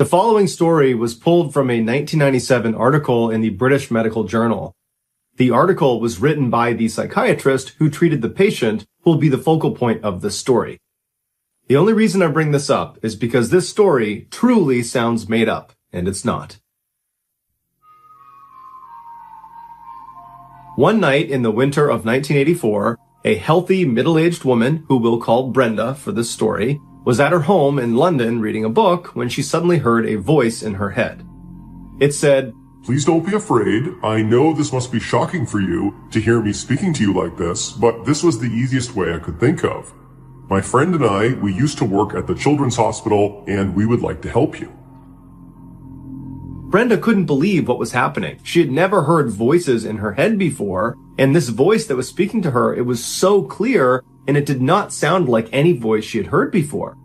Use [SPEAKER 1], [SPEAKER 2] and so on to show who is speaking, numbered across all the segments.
[SPEAKER 1] The following story was pulled from a 1997 article in the British Medical Journal. The article was written by the psychiatrist who treated the patient, who will be the focal point of this story. The only reason I bring this up is because this story truly sounds made up, and it's not. One night in the winter of 1984, a healthy middle-aged woman, who we'll call Brenda for this story, was at her home in London reading a book when she suddenly heard a voice in her head. It said,
[SPEAKER 2] "Please don't be afraid. I know this must be shocking for you to hear me speaking to you like this, but this was the easiest way I could think of. My friend and I, we used to work at the children's hospital, and we would like to help you."
[SPEAKER 1] Brenda couldn't believe what was happening. She had never heard voices in her head before, and this voice that was speaking to her, it was so clear, and it did not sound like any voice she had heard before.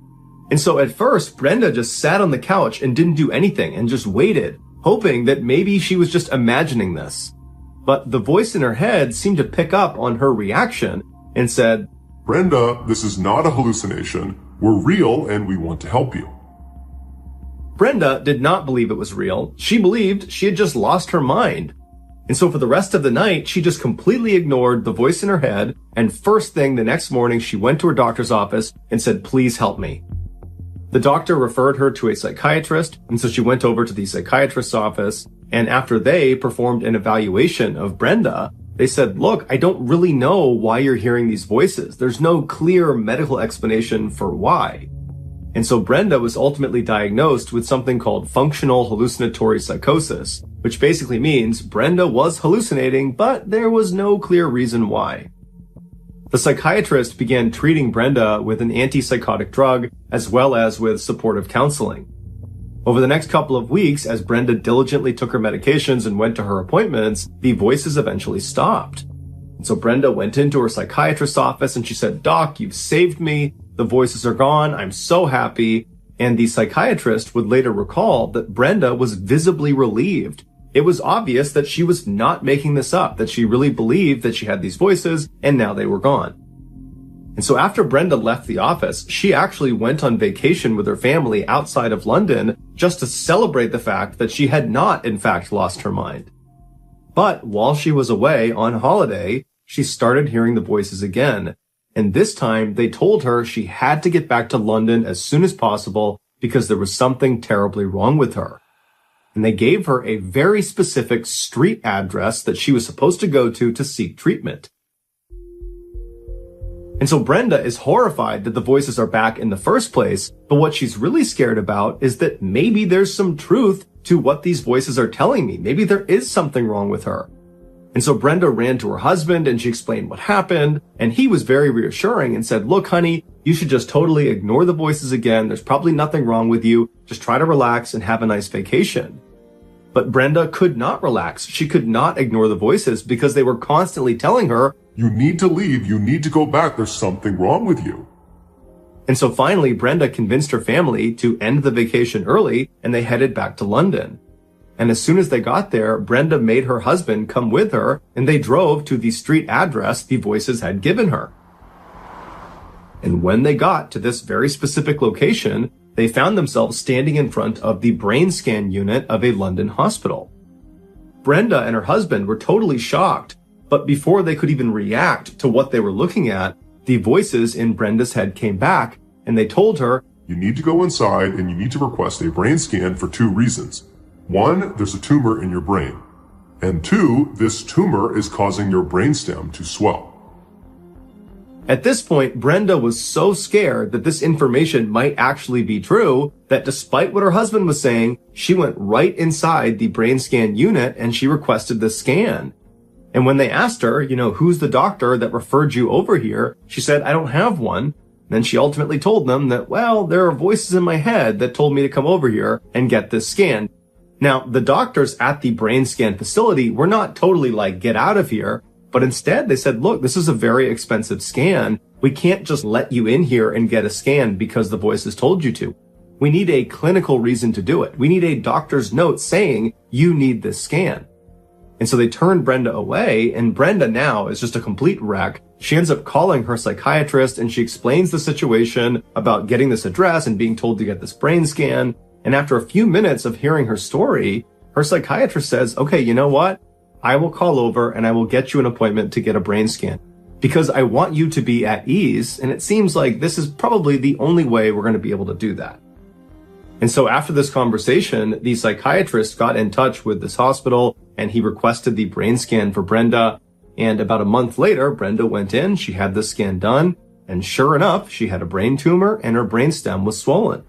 [SPEAKER 1] And so at first, Brenda just sat on the couch and didn't do anything and just waited, hoping that maybe she was just imagining this. But the voice in her head seemed to pick up on her reaction and said,
[SPEAKER 2] "Brenda, this is not a hallucination. We're real and we want to help you."
[SPEAKER 1] Brenda did not believe it was real. She believed she had just lost her mind. And so for the rest of the night, she just completely ignored the voice in her head, and first thing the next morning, she went to her doctor's office and said, "Please help me." The doctor referred her to a psychiatrist, and so she went over to the psychiatrist's office, and after they performed an evaluation of Brenda, they said, "Look, I don't really know why you're hearing these voices. There's no clear medical explanation for why." And so Brenda was ultimately diagnosed with something called functional hallucinatory psychosis, which basically means Brenda was hallucinating, but there was no clear reason why. The psychiatrist began treating Brenda with an antipsychotic drug as well as with supportive counseling. Over the next couple of weeks, as Brenda diligently took her medications and went to her appointments, the voices eventually stopped. And so Brenda went into her psychiatrist's office and she said, "Doc, you've saved me. The voices are gone. I'm so happy." And the psychiatrist would later recall that Brenda was visibly relieved. It was obvious that she was not making this up, that she really believed that she had these voices and now they were gone. And so after Brenda left the office, she actually went on vacation with her family outside of London just to celebrate the fact that she had not, in fact, lost her mind. But while she was away on holiday, she started hearing the voices again. And this time, they told her she had to get back to London as soon as possible because there was something terribly wrong with her. And they gave her a very specific street address that she was supposed to go to seek treatment. And so Brenda is horrified that the voices are back in the first place, but what she's really scared about is that maybe there's some truth to what these voices are telling me. Maybe there is something wrong with her. And so Brenda ran to her husband and she explained what happened, and he was very reassuring and said, "Look, honey, you should just totally ignore the voices again. There's probably nothing wrong with you. Just try to relax and have a nice vacation." But Brenda could not relax. She could not ignore the voices because they were constantly telling her,
[SPEAKER 2] "You need to leave. You need to go back. There's something wrong with you."
[SPEAKER 1] And so finally, Brenda convinced her family to end the vacation early, and they headed back to London. And as soon as they got there, Brenda made her husband come with her, and they drove to the street address the voices had given her. And when they got to this very specific location, they found themselves standing in front of the brain scan unit of a London hospital. Brenda and her husband were totally shocked, but before they could even react to what they were looking at, the voices in Brenda's head came back, and they told her,
[SPEAKER 2] "You need to go inside and you need to request a brain scan for 2 reasons. 1, there's a tumor in your brain. And 2, this tumor is causing your brainstem to swell."
[SPEAKER 1] At this point, Brenda was so scared that this information might actually be true that despite what her husband was saying, she went right inside the brain scan unit and she requested the scan. And when they asked her, "Who's the doctor that referred you over here?" she said, "I don't have one." Then she ultimately told them that, "Well, there are voices in my head that told me to come over here and get this scan." Now, the doctors at the brain scan facility were not totally like, "Get out of here," but instead they said, "Look, this is a very expensive scan. We can't just let you in here and get a scan because the voices told you to. We need a clinical reason to do it. We need a doctor's note saying you need this scan." And so they turned Brenda away, and Brenda now is just a complete wreck. She ends up calling her psychiatrist and she explains the situation about getting this address and being told to get this brain scan. And after a few minutes of hearing her story, her psychiatrist says, okay, you know what? I will call over and I will get you an appointment to get a brain scan because I want you to be at ease. And it seems like this is probably the only way we're going to be able to do that. And so after this conversation, the psychiatrist got in touch with this hospital and he requested the brain scan for Brenda. And about a month later, Brenda went in, she had the scan done, and sure enough, she had a brain tumor and her brainstem was swollen.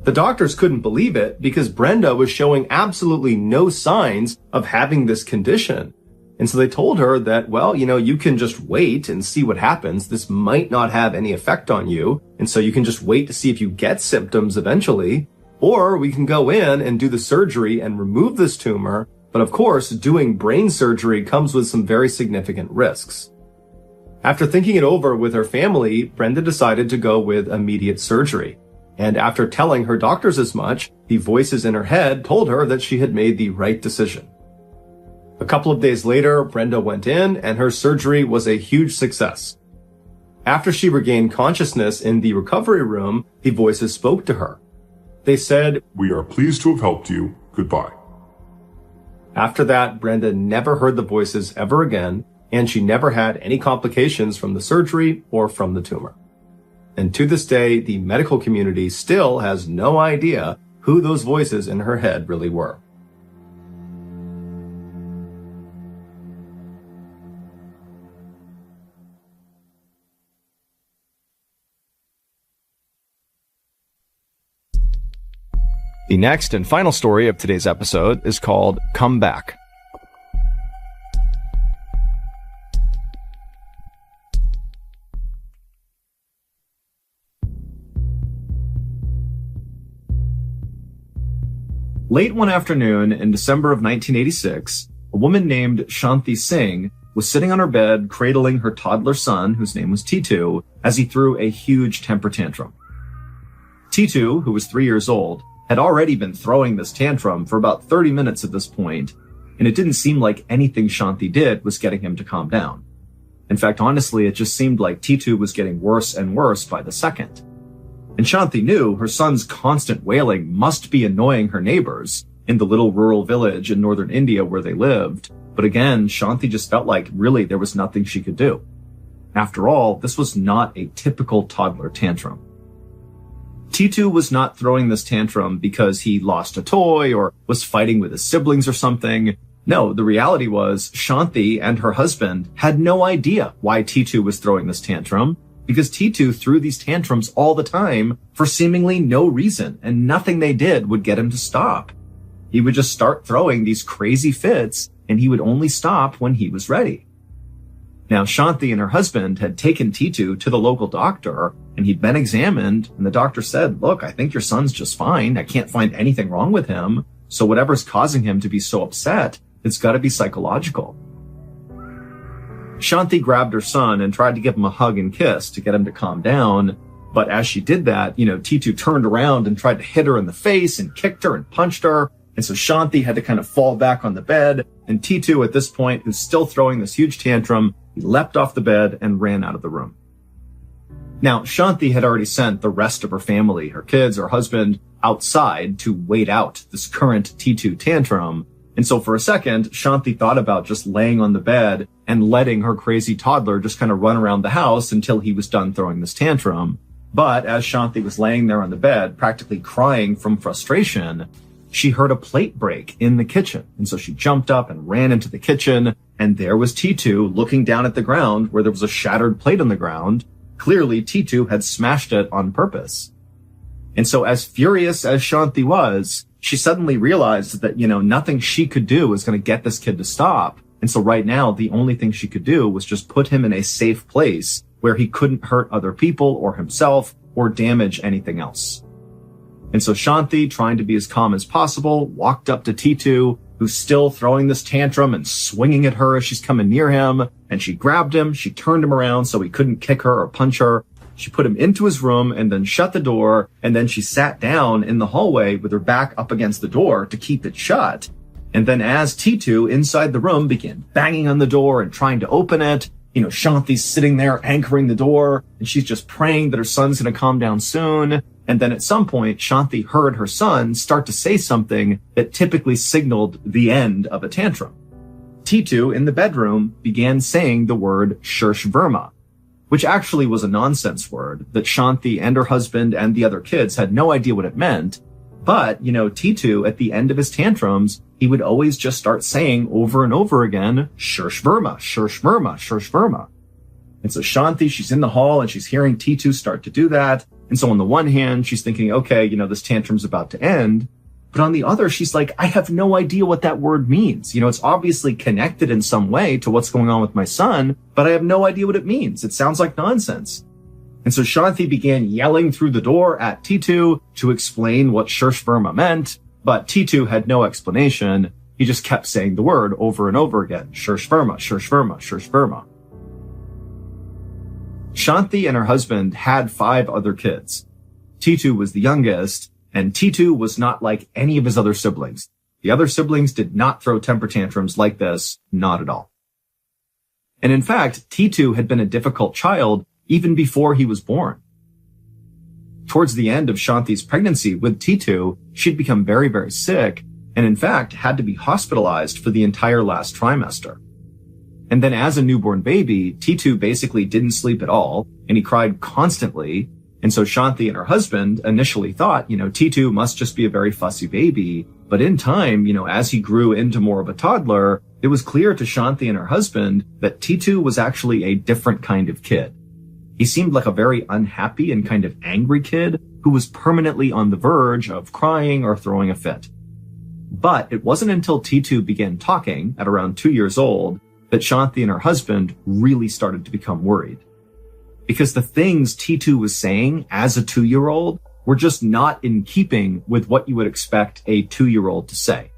[SPEAKER 1] The doctors couldn't believe it because Brenda was showing absolutely no signs of having this condition. And so they told her that, well, you can just wait and see what happens. This might not have any effect on you. And so you can just wait to see if you get symptoms eventually, or we can go in and do the surgery and remove this tumor. But of course, doing brain surgery comes with some very significant risks. After thinking it over with her family, Brenda decided to go with immediate surgery. And after telling her doctors as much, the voices in her head told her that she had made the right decision. A couple of days later, Brenda went in and her surgery was a huge success. After she regained consciousness in the recovery room, the voices spoke to her. They said,
[SPEAKER 2] "We are pleased to have helped you. Goodbye."
[SPEAKER 1] After that, Brenda never heard the voices ever again, and she never had any complications from the surgery or from the tumor. And to this day, the medical community still has no idea who those voices in her head really were. The next and final story of today's episode is called Come Back. Late one afternoon in December of 1986, a woman named Shanti Singh was sitting on her bed cradling her toddler son, whose name was T2, as he threw a huge temper tantrum. T2, who was 3 years old, had already been throwing this tantrum for about 30 minutes at this point, and it didn't seem like anything Shanti did was getting him to calm down. In fact, honestly, it just seemed like T2 was getting worse and worse by the second. And Shanti knew her son's constant wailing must be annoying her neighbors in the little rural village in northern India where they lived. But again, Shanti just felt like really there was nothing she could do. After all, this was not a typical toddler tantrum. T2 was not throwing this tantrum because he lost a toy or was fighting with his siblings or something. No, the reality was Shanti and her husband had no idea why T2 was throwing this tantrum, because T2 threw these tantrums all the time for seemingly no reason, and nothing they did would get him to stop. He would just start throwing these crazy fits, and he would only stop when he was ready. Now, Shanti and her husband had taken T2 to the local doctor, and he'd been examined, and the doctor said, look, I think your son's just fine. I can't find anything wrong with him. So whatever's causing him to be so upset, it's got to be psychological. Shanti grabbed her son and tried to give him a hug and kiss to get him to calm down. But as she did that, T2 turned around and tried to hit her in the face and kicked her and punched her. And so Shanti had to kind of fall back on the bed. And T2 at this point, who's still throwing this huge tantrum, he leapt off the bed and ran out of the room. Now, Shanti had already sent the rest of her family, her kids, her husband, outside to wait out this current T2 tantrum. And so for a second, Shanti thought about just laying on the bed and letting her crazy toddler just kind of run around the house until he was done throwing this tantrum. But as Shanti was laying there on the bed, practically crying from frustration, she heard a plate break in the kitchen. And so she jumped up and ran into the kitchen, and there was T2 looking down at the ground where there was a shattered plate on the ground. Clearly, T2 had smashed it on purpose. And so as furious as Shanti was, she suddenly realized that, nothing she could do was going to get this kid to stop. And so right now, the only thing she could do was just put him in a safe place where he couldn't hurt other people or himself or damage anything else. And so Shanti, trying to be as calm as possible, walked up to T2, who's still throwing this tantrum and swinging at her as she's coming near him. And she grabbed him, she turned him around so he couldn't kick her or punch her. She put him into his room and then shut the door. And then she sat down in the hallway with her back up against the door to keep it shut. And then as T2 inside the room began banging on the door and trying to open it, Shanti's sitting there anchoring the door, and she's just praying that her son's going to calm down soon. And then at some point, Shanti heard her son start to say something that typically signaled the end of a tantrum. T2 in the bedroom began saying the word Shurshverma, which actually was a nonsense word that Shanti and her husband and the other kids had no idea what it meant. But, T2 at the end of his tantrums, he would always just start saying over and over again, Shurshverma, Shurshverma, Shurshverma. And so Shanti, she's in the hall and she's hearing T2 start to do that. And so on the one hand, she's thinking, okay, this tantrum's about to end. But on the other, she's like, I have no idea what that word means. It's obviously connected in some way to what's going on with my son, but I have no idea what it means. It sounds like nonsense. And so Shanti began yelling through the door at T2 to explain what Shurshverma meant, but T2 had no explanation. He just kept saying the word over and over again, Shurshverma, Shurshverma, Shurshverma. Shanti and her husband had 5 other kids. T2 was the youngest, and T2 was not like any of his other siblings. The other siblings did not throw temper tantrums like this, not at all. And in fact, T2 had been a difficult child even before he was born. Towards the end of Shanti's pregnancy with T2, she'd become very, very sick, and in fact had to be hospitalized for the entire last trimester. And then as a newborn baby, T2 basically didn't sleep at all, and he cried constantly. And so Shanti and her husband initially thought, T2 must just be a very fussy baby. But in time, as he grew into more of a toddler, it was clear to Shanti and her husband that T2 was actually a different kind of kid. He seemed like a very unhappy and kind of angry kid who was permanently on the verge of crying or throwing a fit. But it wasn't until T2 began talking at around 2 years old that Shanti and her husband really started to become worried. Because the things T2 was saying as a 2-year-old were just not in keeping with what you would expect a 2-year-old to say.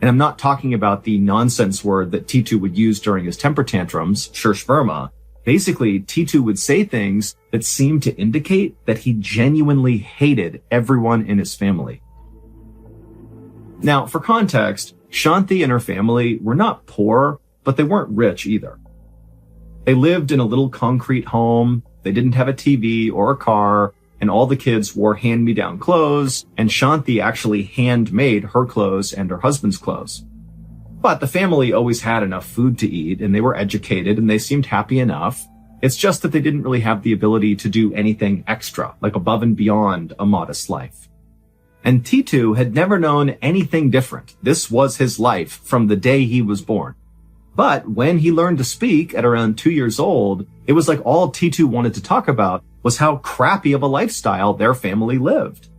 [SPEAKER 1] And I'm not talking about the nonsense word that T2 would use during his temper tantrums, Shurshverma. Basically, T2 would say things that seemed to indicate that he genuinely hated everyone in his family. Now, for context, Shanti and her family were not poor, but they weren't rich either. They lived in a little concrete home, they didn't have a TV or a car, and all the kids wore hand-me-down clothes, and Shanti actually handmade her clothes and her husband's clothes. But the family always had enough food to eat, and they were educated, and they seemed happy enough. It's just that they didn't really have the ability to do anything extra, like above and beyond a modest life. And T2 had never known anything different. This was his life from the day he was born. But when he learned to speak at around 2 years old, it was like all T2 wanted to talk about was how crappy of a lifestyle their family lived.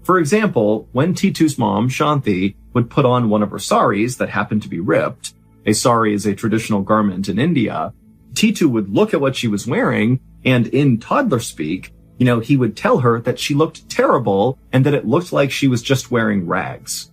[SPEAKER 1] For example, when T2's mom, Shanti, would put on one of her saris that happened to be ripped, a sari is a traditional garment in India, T2 would look at what she was wearing, and in toddler speak, he would tell her that she looked terrible and that it looked like she was just wearing rags.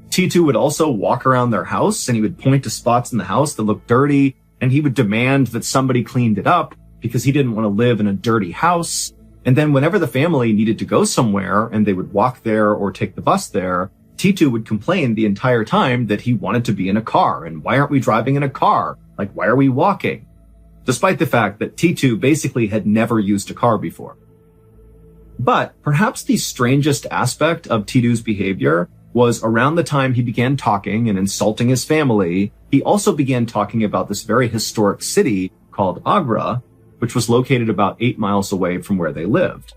[SPEAKER 1] T2 would also walk around their house and he would point to spots in the house that looked dirty, and he would demand that somebody cleaned it up because he didn't want to live in a dirty house. And then whenever the family needed to go somewhere and they would walk there or take the bus there, T2 would complain the entire time that he wanted to be in a car. And why aren't we driving in a car? Like, why are we walking? Despite the fact that T2 basically had never used a car before. But perhaps the strangest aspect of T2's behavior was around the time he began talking and insulting his family, he also began talking about this very historic city called Agra, which was located about 8 miles away from where they lived.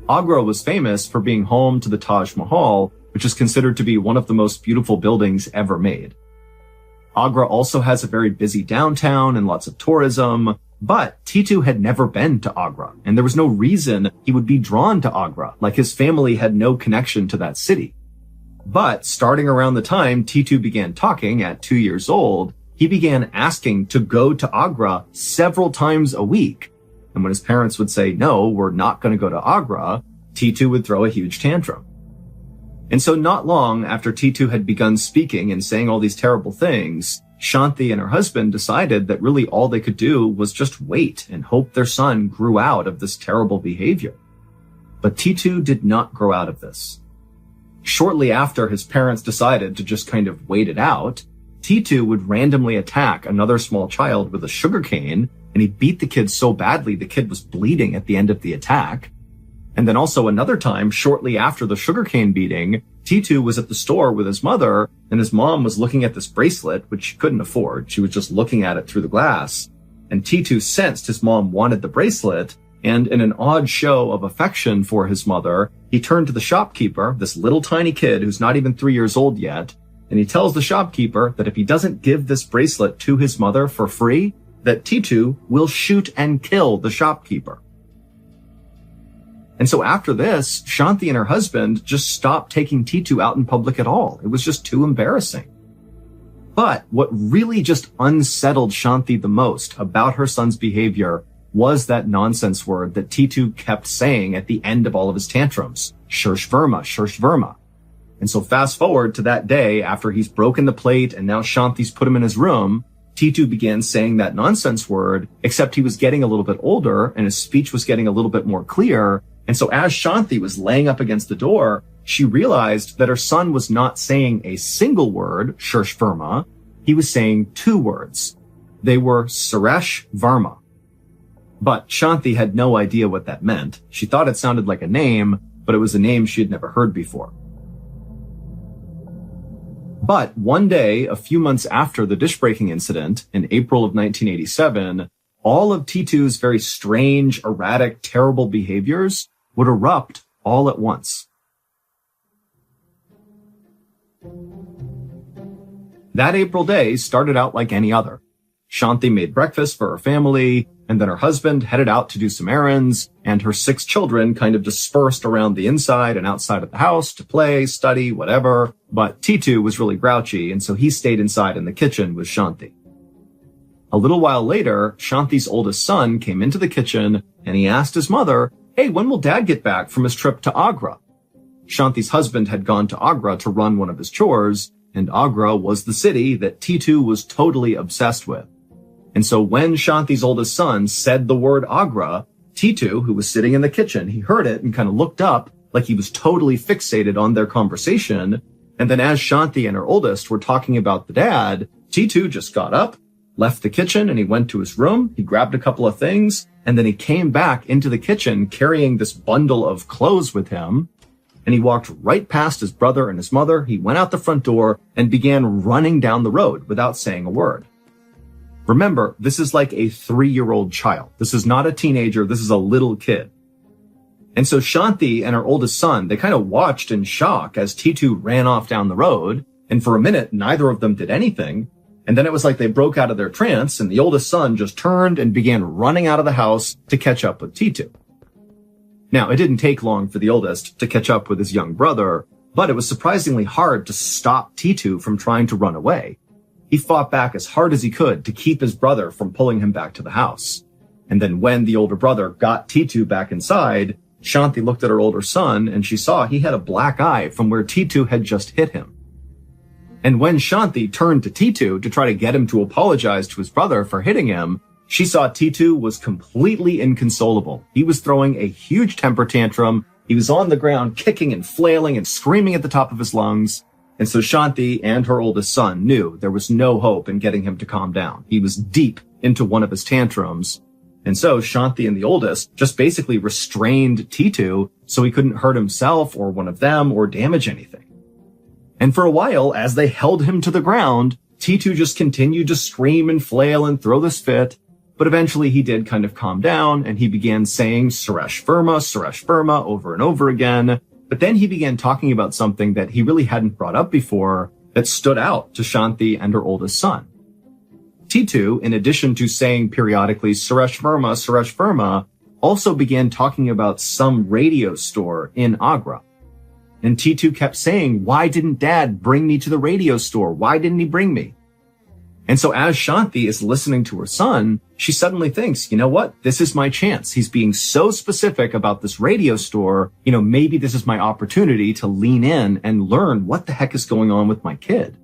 [SPEAKER 1] Agra was famous for being home to the Taj Mahal, which is considered to be one of the most beautiful buildings ever made. Agra also has a very busy downtown and lots of tourism, but T2 had never been to Agra, and there was no reason he would be drawn to Agra, like his family had no connection to that city. But starting around the time T2 began talking at 2 years old, he began asking to go to Agra several times a week. And when his parents would say, no, we're not going to go to Agra, T2 would throw a huge tantrum. And so not long after T2 had begun speaking and saying all these terrible things, Shanti and her husband decided that really all they could do was just wait and hope their son grew out of this terrible behavior. But T2 did not grow out of this. Shortly after his parents decided to just kind of wait it out, T2 would randomly attack another small child with a sugarcane, and he beat the kid so badly the kid was bleeding at the end of the attack. And then also another time, shortly after the sugarcane beating, T2 was at the store with his mother, and his mom was looking at this bracelet, which she couldn't afford. She was just looking at it through the glass. And T2 sensed his mom wanted the bracelet, and in an odd show of affection for his mother, he turned to the shopkeeper, this little tiny kid who's not even 3 years old yet, and he tells the shopkeeper that if he doesn't give this bracelet to his mother for free, that T2 will shoot and kill the shopkeeper. And so after this, Shanti and her husband just stopped taking T2 out in public at all. It was just too embarrassing. But what really just unsettled Shanti the most about her son's behavior was that nonsense word that T2 kept saying at the end of all of his tantrums. Shirsh Verma, Shirsh Verma. And so fast forward to that day after he's broken the plate and now Shanti's put him in his room, T2 began saying that nonsense word, except he was getting a little bit older and his speech was getting a little bit more clear. And so as Shanti was laying up against the door, she realized that her son was not saying a single word, Shirsh Verma. He was saying 2 words. They were Suresh Varma. But Shanti had no idea what that meant. She thought it sounded like a name, but it was a name she had never heard before. But one day, a few months after the dish-breaking incident, in April of 1987, all of T2's very strange, erratic, terrible behaviors would erupt all at once. That April day started out like any other. Shanti made breakfast for her family, and then her husband headed out to do some errands, and her 6 children kind of dispersed around the inside and outside of the house to play, study, whatever. But T2 was really grouchy, and so he stayed inside in the kitchen with Shanti. A little while later, Shanti's oldest son came into the kitchen, and he asked his mother, "Hey, when will Dad get back from his trip to Agra?" Shanti's husband had gone to Agra to run one of his chores, and Agra was the city that T2 was totally obsessed with. And so when Shanti's oldest son said the word Agra, T2, who was sitting in the kitchen, he heard it and kind of looked up like he was totally fixated on their conversation. And then as Shanti and her oldest were talking about the dad, T2 just got up, left the kitchen, and he went to his room. He grabbed a couple of things, and then he came back into the kitchen carrying this bundle of clothes with him. And he walked right past his brother and his mother. He went out the front door and began running down the road without saying a word. Remember, this is like a 3-year-old child. This is not a teenager. This is a little kid. And so Shanti and her oldest son, they kind of watched in shock as T2 ran off down the road. And for a minute, neither of them did anything. And then it was like they broke out of their trance and the oldest son just turned and began running out of the house to catch up with T2. Now, it didn't take long for the oldest to catch up with his young brother, but it was surprisingly hard to stop T2 from trying to run away. He fought back as hard as he could to keep his brother from pulling him back to the house. And then when the older brother got T2 back inside, Shanti looked at her older son and she saw he had a black eye from where T2 had just hit him. And when Shanti turned to T2 to try to get him to apologize to his brother for hitting him, she saw T2 was completely inconsolable. He was throwing a huge temper tantrum. He was on the ground kicking and flailing and screaming at the top of his lungs. And so Shanti and her oldest son knew there was no hope in getting him to calm down. He was deep into one of his tantrums. And so Shanti and the oldest just basically restrained T2 so he couldn't hurt himself or one of them or damage anything. And for a while, as they held him to the ground, T2 just continued to scream and flail and throw this fit. But eventually he did kind of calm down and he began saying Suresh Verma over and over again. But then he began talking about something that he really hadn't brought up before that stood out to Shanti and her oldest son. T2, in addition to saying periodically Suresh Verma, also began talking about some radio store in Agra. And T2 kept saying, "Why didn't Dad bring me to the radio store? Why didn't he bring me?" And so as Shanti is listening to her son, she suddenly thinks, you know what? This is my chance. He's being so specific about this radio store. Maybe this is my opportunity to lean in and learn what the heck is going on with my kid.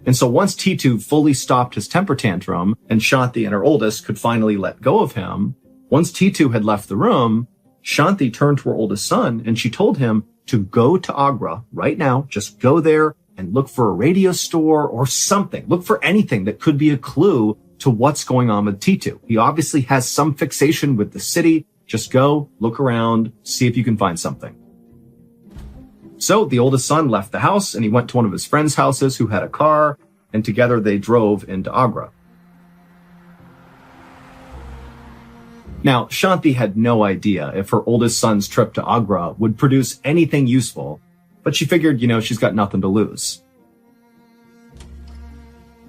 [SPEAKER 1] And so once T2 fully stopped his temper tantrum and Shanti and her oldest could finally let go of him, once T2 had left the room, Shanti turned to her oldest son and she told him to go to Agra right now. Just go there and look for a radio store or something. Look for anything that could be a clue to what's going on with T2. He obviously has some fixation with the city. Just go, look around, see if you can find something. So the oldest son left the house and he went to one of his friends' houses who had a car, and together they drove into Agra. Now, Shanti had no idea if her oldest son's trip to Agra would produce anything useful, but she figured, she's got nothing to lose.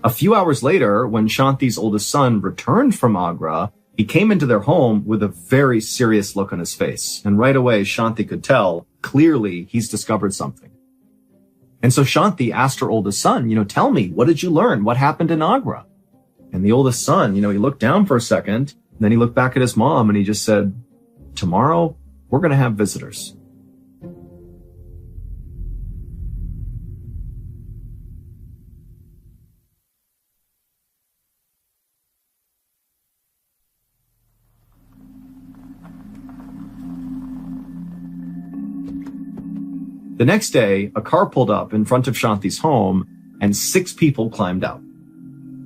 [SPEAKER 1] A few hours later, when Shanti's oldest son returned from Agra, he came into their home with a very serious look on his face. And right away, Shanti could tell, clearly, he's discovered something. And so Shanti asked her oldest son, tell me, what did you learn? What happened in Agra? And the oldest son, he looked down for a second, then he looked back at his mom and he just said, tomorrow, we're going to have visitors. The next day, a car pulled up in front of Shanti's home and 6 people climbed out.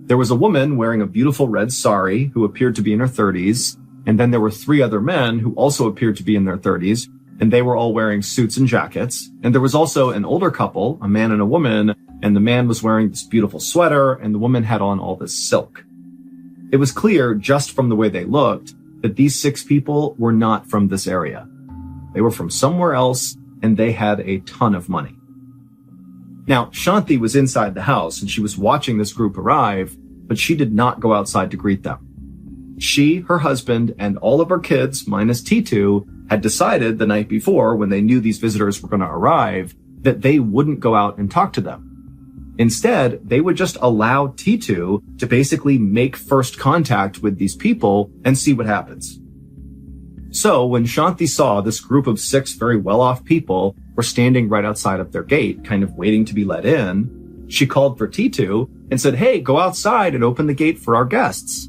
[SPEAKER 1] There was a woman wearing a beautiful red sari who appeared to be in her 30s, and then there were 3 other men who also appeared to be in their 30s, and they were all wearing suits and jackets. And there was also an older couple, a man and a woman, and the man was wearing this beautiful sweater, and the woman had on all this silk. It was clear, just from the way they looked, that these 6 people were not from this area. They were from somewhere else, and they had a ton of money. Now, Shanti was inside the house and she was watching this group arrive, but she did not go outside to greet them. She, her husband, and all of her kids, minus T2, had decided the night before, when they knew these visitors were going to arrive, that they wouldn't go out and talk to them. Instead, they would just allow T2 to basically make first contact with these people and see what happens. So when Shanti saw this group of 6 very well-off people were standing right outside of their gate, kind of waiting to be let in, she called for T2 and said, hey, go outside and open the gate for our guests.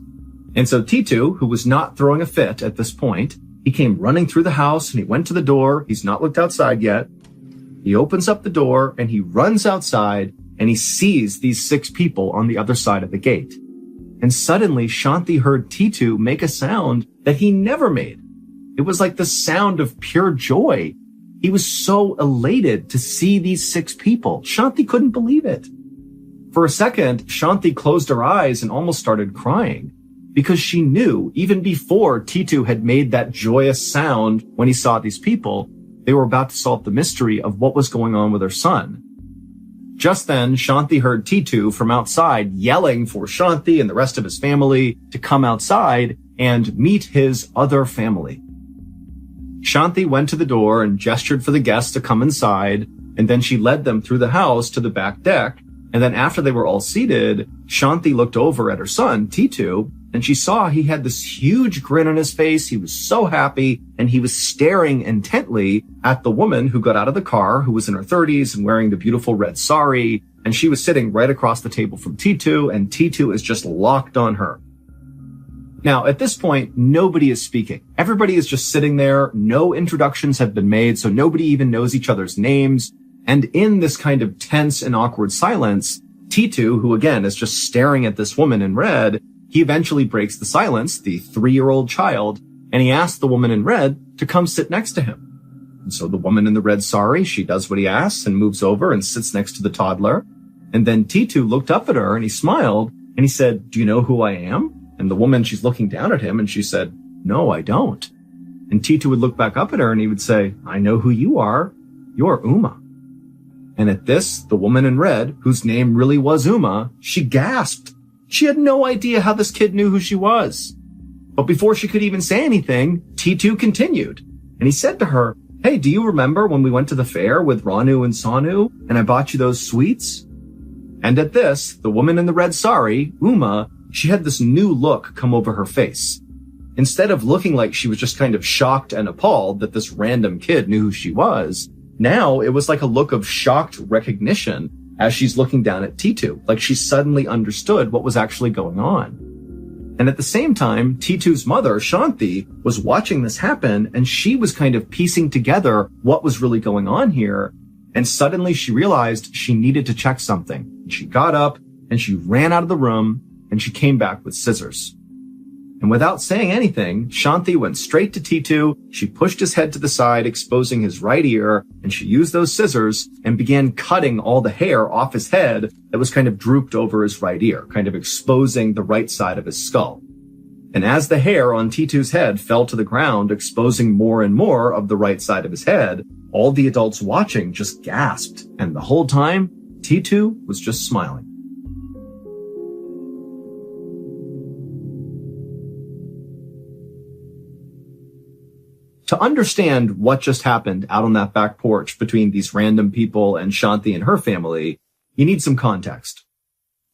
[SPEAKER 1] And so T2, who was not throwing a fit at this point, he came running through the house and he went to the door. He's not looked outside yet. He opens up the door and he runs outside and he sees these 6 people on the other side of the gate. And suddenly Shanti heard T2 make a sound that he never made. It was like the sound of pure joy. He was so elated to see these 6 people. Shanti couldn't believe it. For a second, Shanti closed her eyes and almost started crying because she knew even before T2 had made that joyous sound when he saw these people, they were about to solve the mystery of what was going on with her son. Just then, Shanti heard T2 from outside yelling for Shanti and the rest of his family to come outside and meet his other family. Shanti went to the door and gestured for the guests to come inside, and then she led them through the house to the back deck. And then after they were all seated, Shanti looked over at her son, T2, and she saw he had this huge grin on his face. He was so happy, and he was staring intently at the woman who got out of the car, who was in her 30s and wearing the beautiful red sari, and she was sitting right across the table from T2, and T2 is just locked on her. Now, at this point, nobody is speaking. Everybody is just sitting there. No introductions have been made, so nobody even knows each other's names. And in this kind of tense and awkward silence, T2, who again is just staring at this woman in red, he eventually breaks the silence, the 3-year-old child, and he asks the woman in red to come sit next to him. And so the woman in the red sari, she does what he asks and moves over and sits next to the toddler. And then T2 looked up at her and he smiled and he said, do you know who I am? And the woman, she's looking down at him and she said, no, I don't. And T2 would look back up at her and he would say, I know who you are. You're Uma. And at this, the woman in red, whose name really was Uma, she gasped. She had no idea how this kid knew who she was. But before she could even say anything, T2 continued. And he said to her, hey, do you remember when we went to the fair with Ranu and Sanu and I bought you those sweets? And at this, the woman in the red sari, Uma, she had this new look come over her face. Instead of looking like she was just kind of shocked and appalled that this random kid knew who she was, now it was like a look of shocked recognition as she's looking down at T2, like she suddenly understood what was actually going on. And at the same time, T2's mother, Shanti, was watching this happen and she was kind of piecing together what was really going on here. And suddenly she realized she needed to check something. She got up and she ran out of the room and she came back with scissors. And without saying anything, Shanti went straight to T2, she pushed his head to the side, exposing his right ear, and she used those scissors and began cutting all the hair off his head that was kind of drooped over his right ear, kind of exposing the right side of his skull. And as the hair on T2's head fell to the ground, exposing more and more of the right side of his head, all the adults watching just gasped, and the whole time, T2 was just smiling. To understand what just happened out on that back porch between these random people and Shanti and her family, you need some context.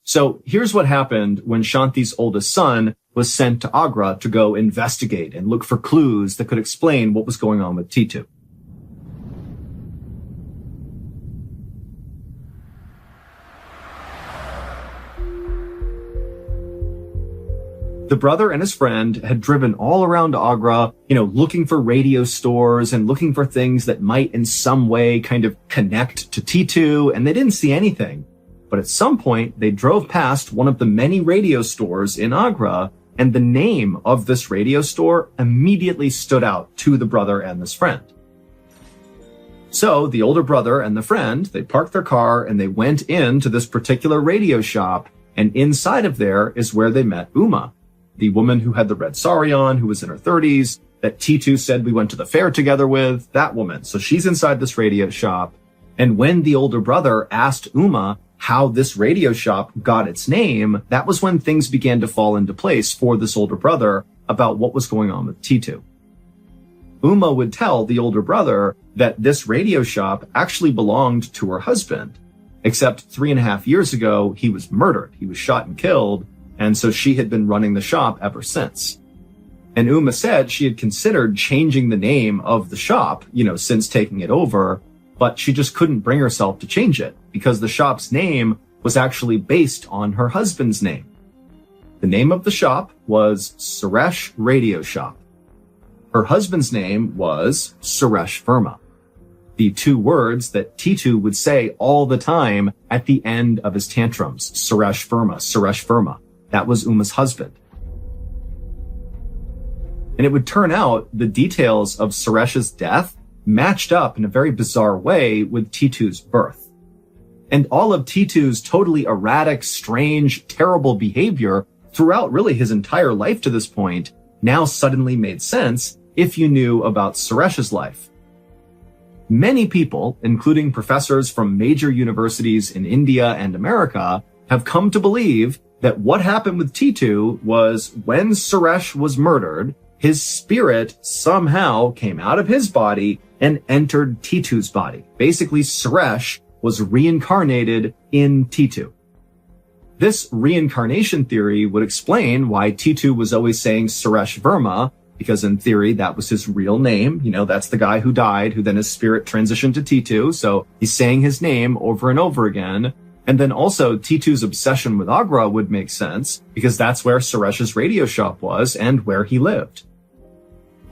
[SPEAKER 1] So here's what happened when Shanti's oldest son was sent to Agra to go investigate and look for clues that could explain what was going on with T2. The brother and his friend had driven all around Agra, looking for radio stores and looking for things that might in some way kind of connect to T2, and they didn't see anything. But at some point, they drove past one of the many radio stores in Agra, and the name of this radio store immediately stood out to the brother and this friend. So the older brother and the friend, they parked their car and they went into this particular radio shop, and inside of there is where they met Uma, the woman who had the red sari on, who was in her 30s, that T2 said we went to the fair together with, that woman. So she's inside this radio shop. And when the older brother asked Uma how this radio shop got its name, that was when things began to fall into place for this older brother about what was going on with T2. Uma would tell the older brother that this radio shop actually belonged to her husband, except 3.5 years ago, he was murdered. He was shot and killed. And so she had been running the shop ever since. And Uma said she had considered changing the name of the shop, since taking it over, but she just couldn't bring herself to change it because the shop's name was actually based on her husband's name. The name of the shop was Suresh Radio Shop. Her husband's name was Suresh Verma. The two words that T2 would say all the time at the end of his tantrums, Suresh Verma, Suresh Verma. That was Uma's husband. And it would turn out the details of Suresh's death matched up in a very bizarre way with T2's birth. And all of T2's totally erratic, strange, terrible behavior throughout really his entire life to this point now suddenly made sense if you knew about Suresh's life. Many people, including professors from major universities in India and America, have come to believe that what happened with T2 was when Suresh was murdered, his spirit somehow came out of his body and entered T2's body. Basically, Suresh was reincarnated in T2. This reincarnation theory would explain why T2 was always saying Suresh Verma, because in theory, that was his real name. That's the guy who died, who then his spirit transitioned to T2. So he's saying his name over and over again. And then also T2's obsession with Agra would make sense because that's where Suresh's radio shop was and where he lived.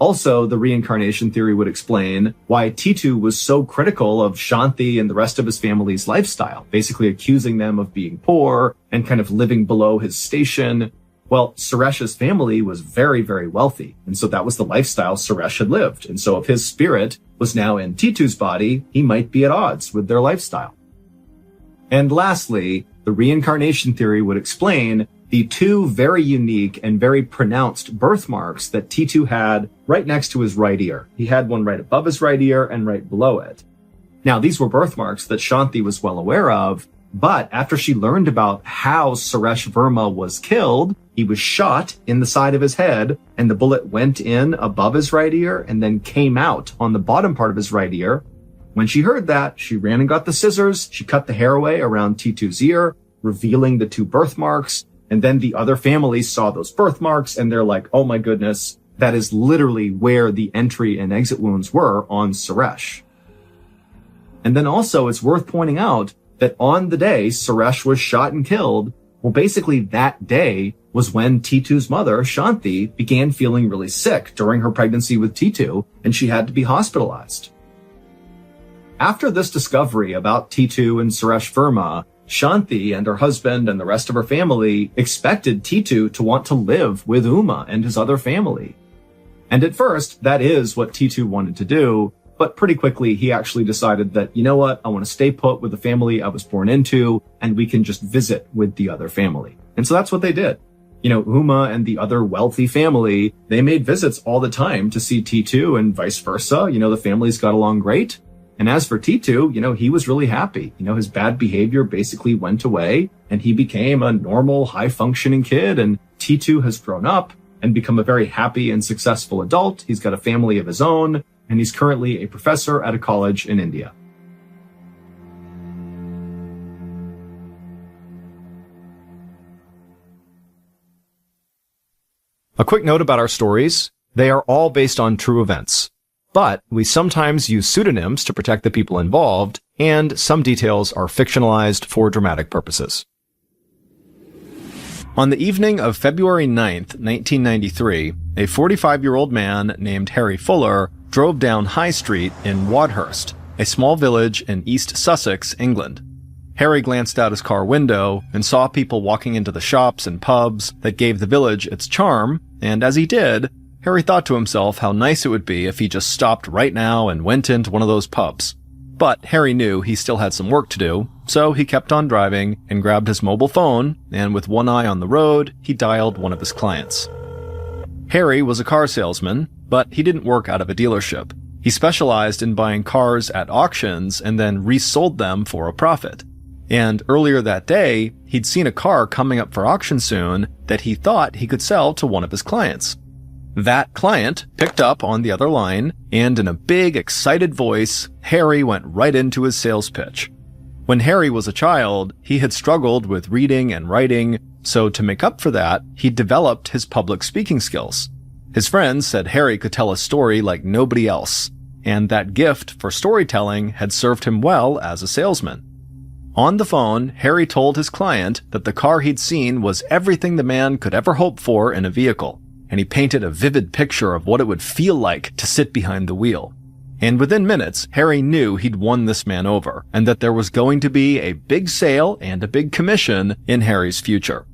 [SPEAKER 1] Also, the reincarnation theory would explain why T2 was so critical of Shanti and the rest of his family's lifestyle, basically accusing them of being poor and kind of living below his station. Well, Suresh's family was very, very wealthy. And so that was the lifestyle Suresh had lived. And so if his spirit was now in T2's body, he might be at odds with their lifestyle. And lastly, the reincarnation theory would explain the two very unique and very pronounced birthmarks that T2 had right next to his right ear. He had one right above his right ear and right below it. Now, these were birthmarks that Shanti was well aware of, but after she learned about how Suresh Verma was killed, he was shot in the side of his head, and the bullet went in above his right ear and then came out on the bottom part of his right ear. When she heard that, she ran and got the scissors. She cut the hair away around T2's ear, revealing the two birthmarks. And then the other families saw those birthmarks and they're like, oh my goodness, that is literally where the entry and exit wounds were on Suresh. And then also it's worth pointing out that on the day Suresh was shot and killed, well, basically that day was when T2's mother, Shanti, began feeling really sick during her pregnancy with T2, and she had to be hospitalized. After this discovery about T2 and Suresh Verma, Shanti and her husband and the rest of her family expected Titu to want to live with Uma and his other family. And at first, that is what Titu wanted to do, but pretty quickly he actually decided that, you know what, I want to stay put with the family I was born into, and we can just visit with the other family. And so that's what they did. Uma and the other wealthy family, they made visits all the time to see Titu and vice versa. The families got along great. And as for Titu, he was really happy. His bad behavior basically went away and he became a normal, high-functioning kid. And Titu has grown up and become a very happy and successful adult. He's got a family of his own, and he's currently a professor at a college in India. A quick note about our stories. They are all based on true events, but we sometimes use pseudonyms to protect the people involved, and some details are fictionalized for dramatic purposes. On the evening of February 9th, 1993, a 45-year-old man named Harry Fuller drove down High Street in Wadhurst, a small village in East Sussex, England. Harry glanced out his car window and saw people walking into the shops and pubs that gave the village its charm, and as he did, Harry thought to himself how nice it would be if he just stopped right now and went into one of those pubs. But Harry knew he still had some work to do, so he kept on driving and grabbed his mobile phone, and with one eye on the road, he dialed one of his clients. Harry was a car salesman, but he didn't work out of a dealership. He specialized in buying cars at auctions and then resold them for a profit. And earlier that day, he'd seen a car coming up for auction soon that he thought he could sell to one of his clients. That client picked up on the other line, and in a big, excited voice, Harry went right into his sales pitch. When Harry was a child, he had struggled with reading and writing, so to make up for that, he developed his public speaking skills. His friends said Harry could tell a story like nobody else, and that gift for storytelling had served him well as a salesman. On the phone, Harry told his client that the car he'd seen was everything the man could ever hope for in a vehicle, and he painted a vivid picture of what it would feel like to sit behind the wheel. And within minutes, Harry knew he'd won this man over, and that there was going to be a big sale and a big commission in Harry's future.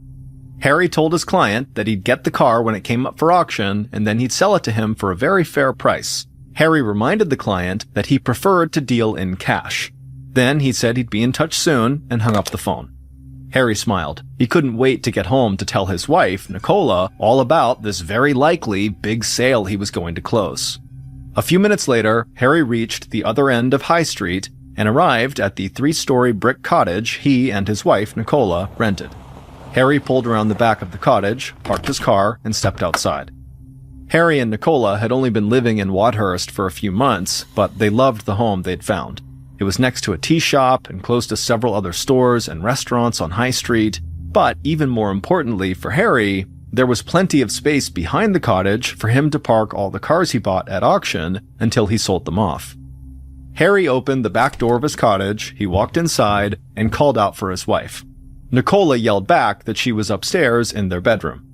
[SPEAKER 1] Harry told his client that he'd get the car when it came up for auction, and then he'd sell it to him for a very fair price. Harry reminded the client that he preferred to deal in cash. Then he said he'd be in touch soon and hung up the phone. Harry smiled. He couldn't wait to get home to tell his wife, Nicola, all about this very likely big sale he was going to close. A few minutes later, Harry reached the other end of High Street and arrived at the 3-story brick cottage he and his wife, Nicola, rented. Harry pulled around the back of the cottage, parked his car, and stepped outside. Harry and Nicola had only been living in Wadhurst for a few months, but they loved the home they'd found. It was next to a tea shop and close to several other stores and restaurants on High Street, but even more importantly for Harry, there was plenty of space behind the cottage for him to park all the cars he bought at auction until he sold them off. Harry opened the back door of his cottage, he walked inside, and called out for his wife. Nicola yelled back that she was upstairs in their bedroom.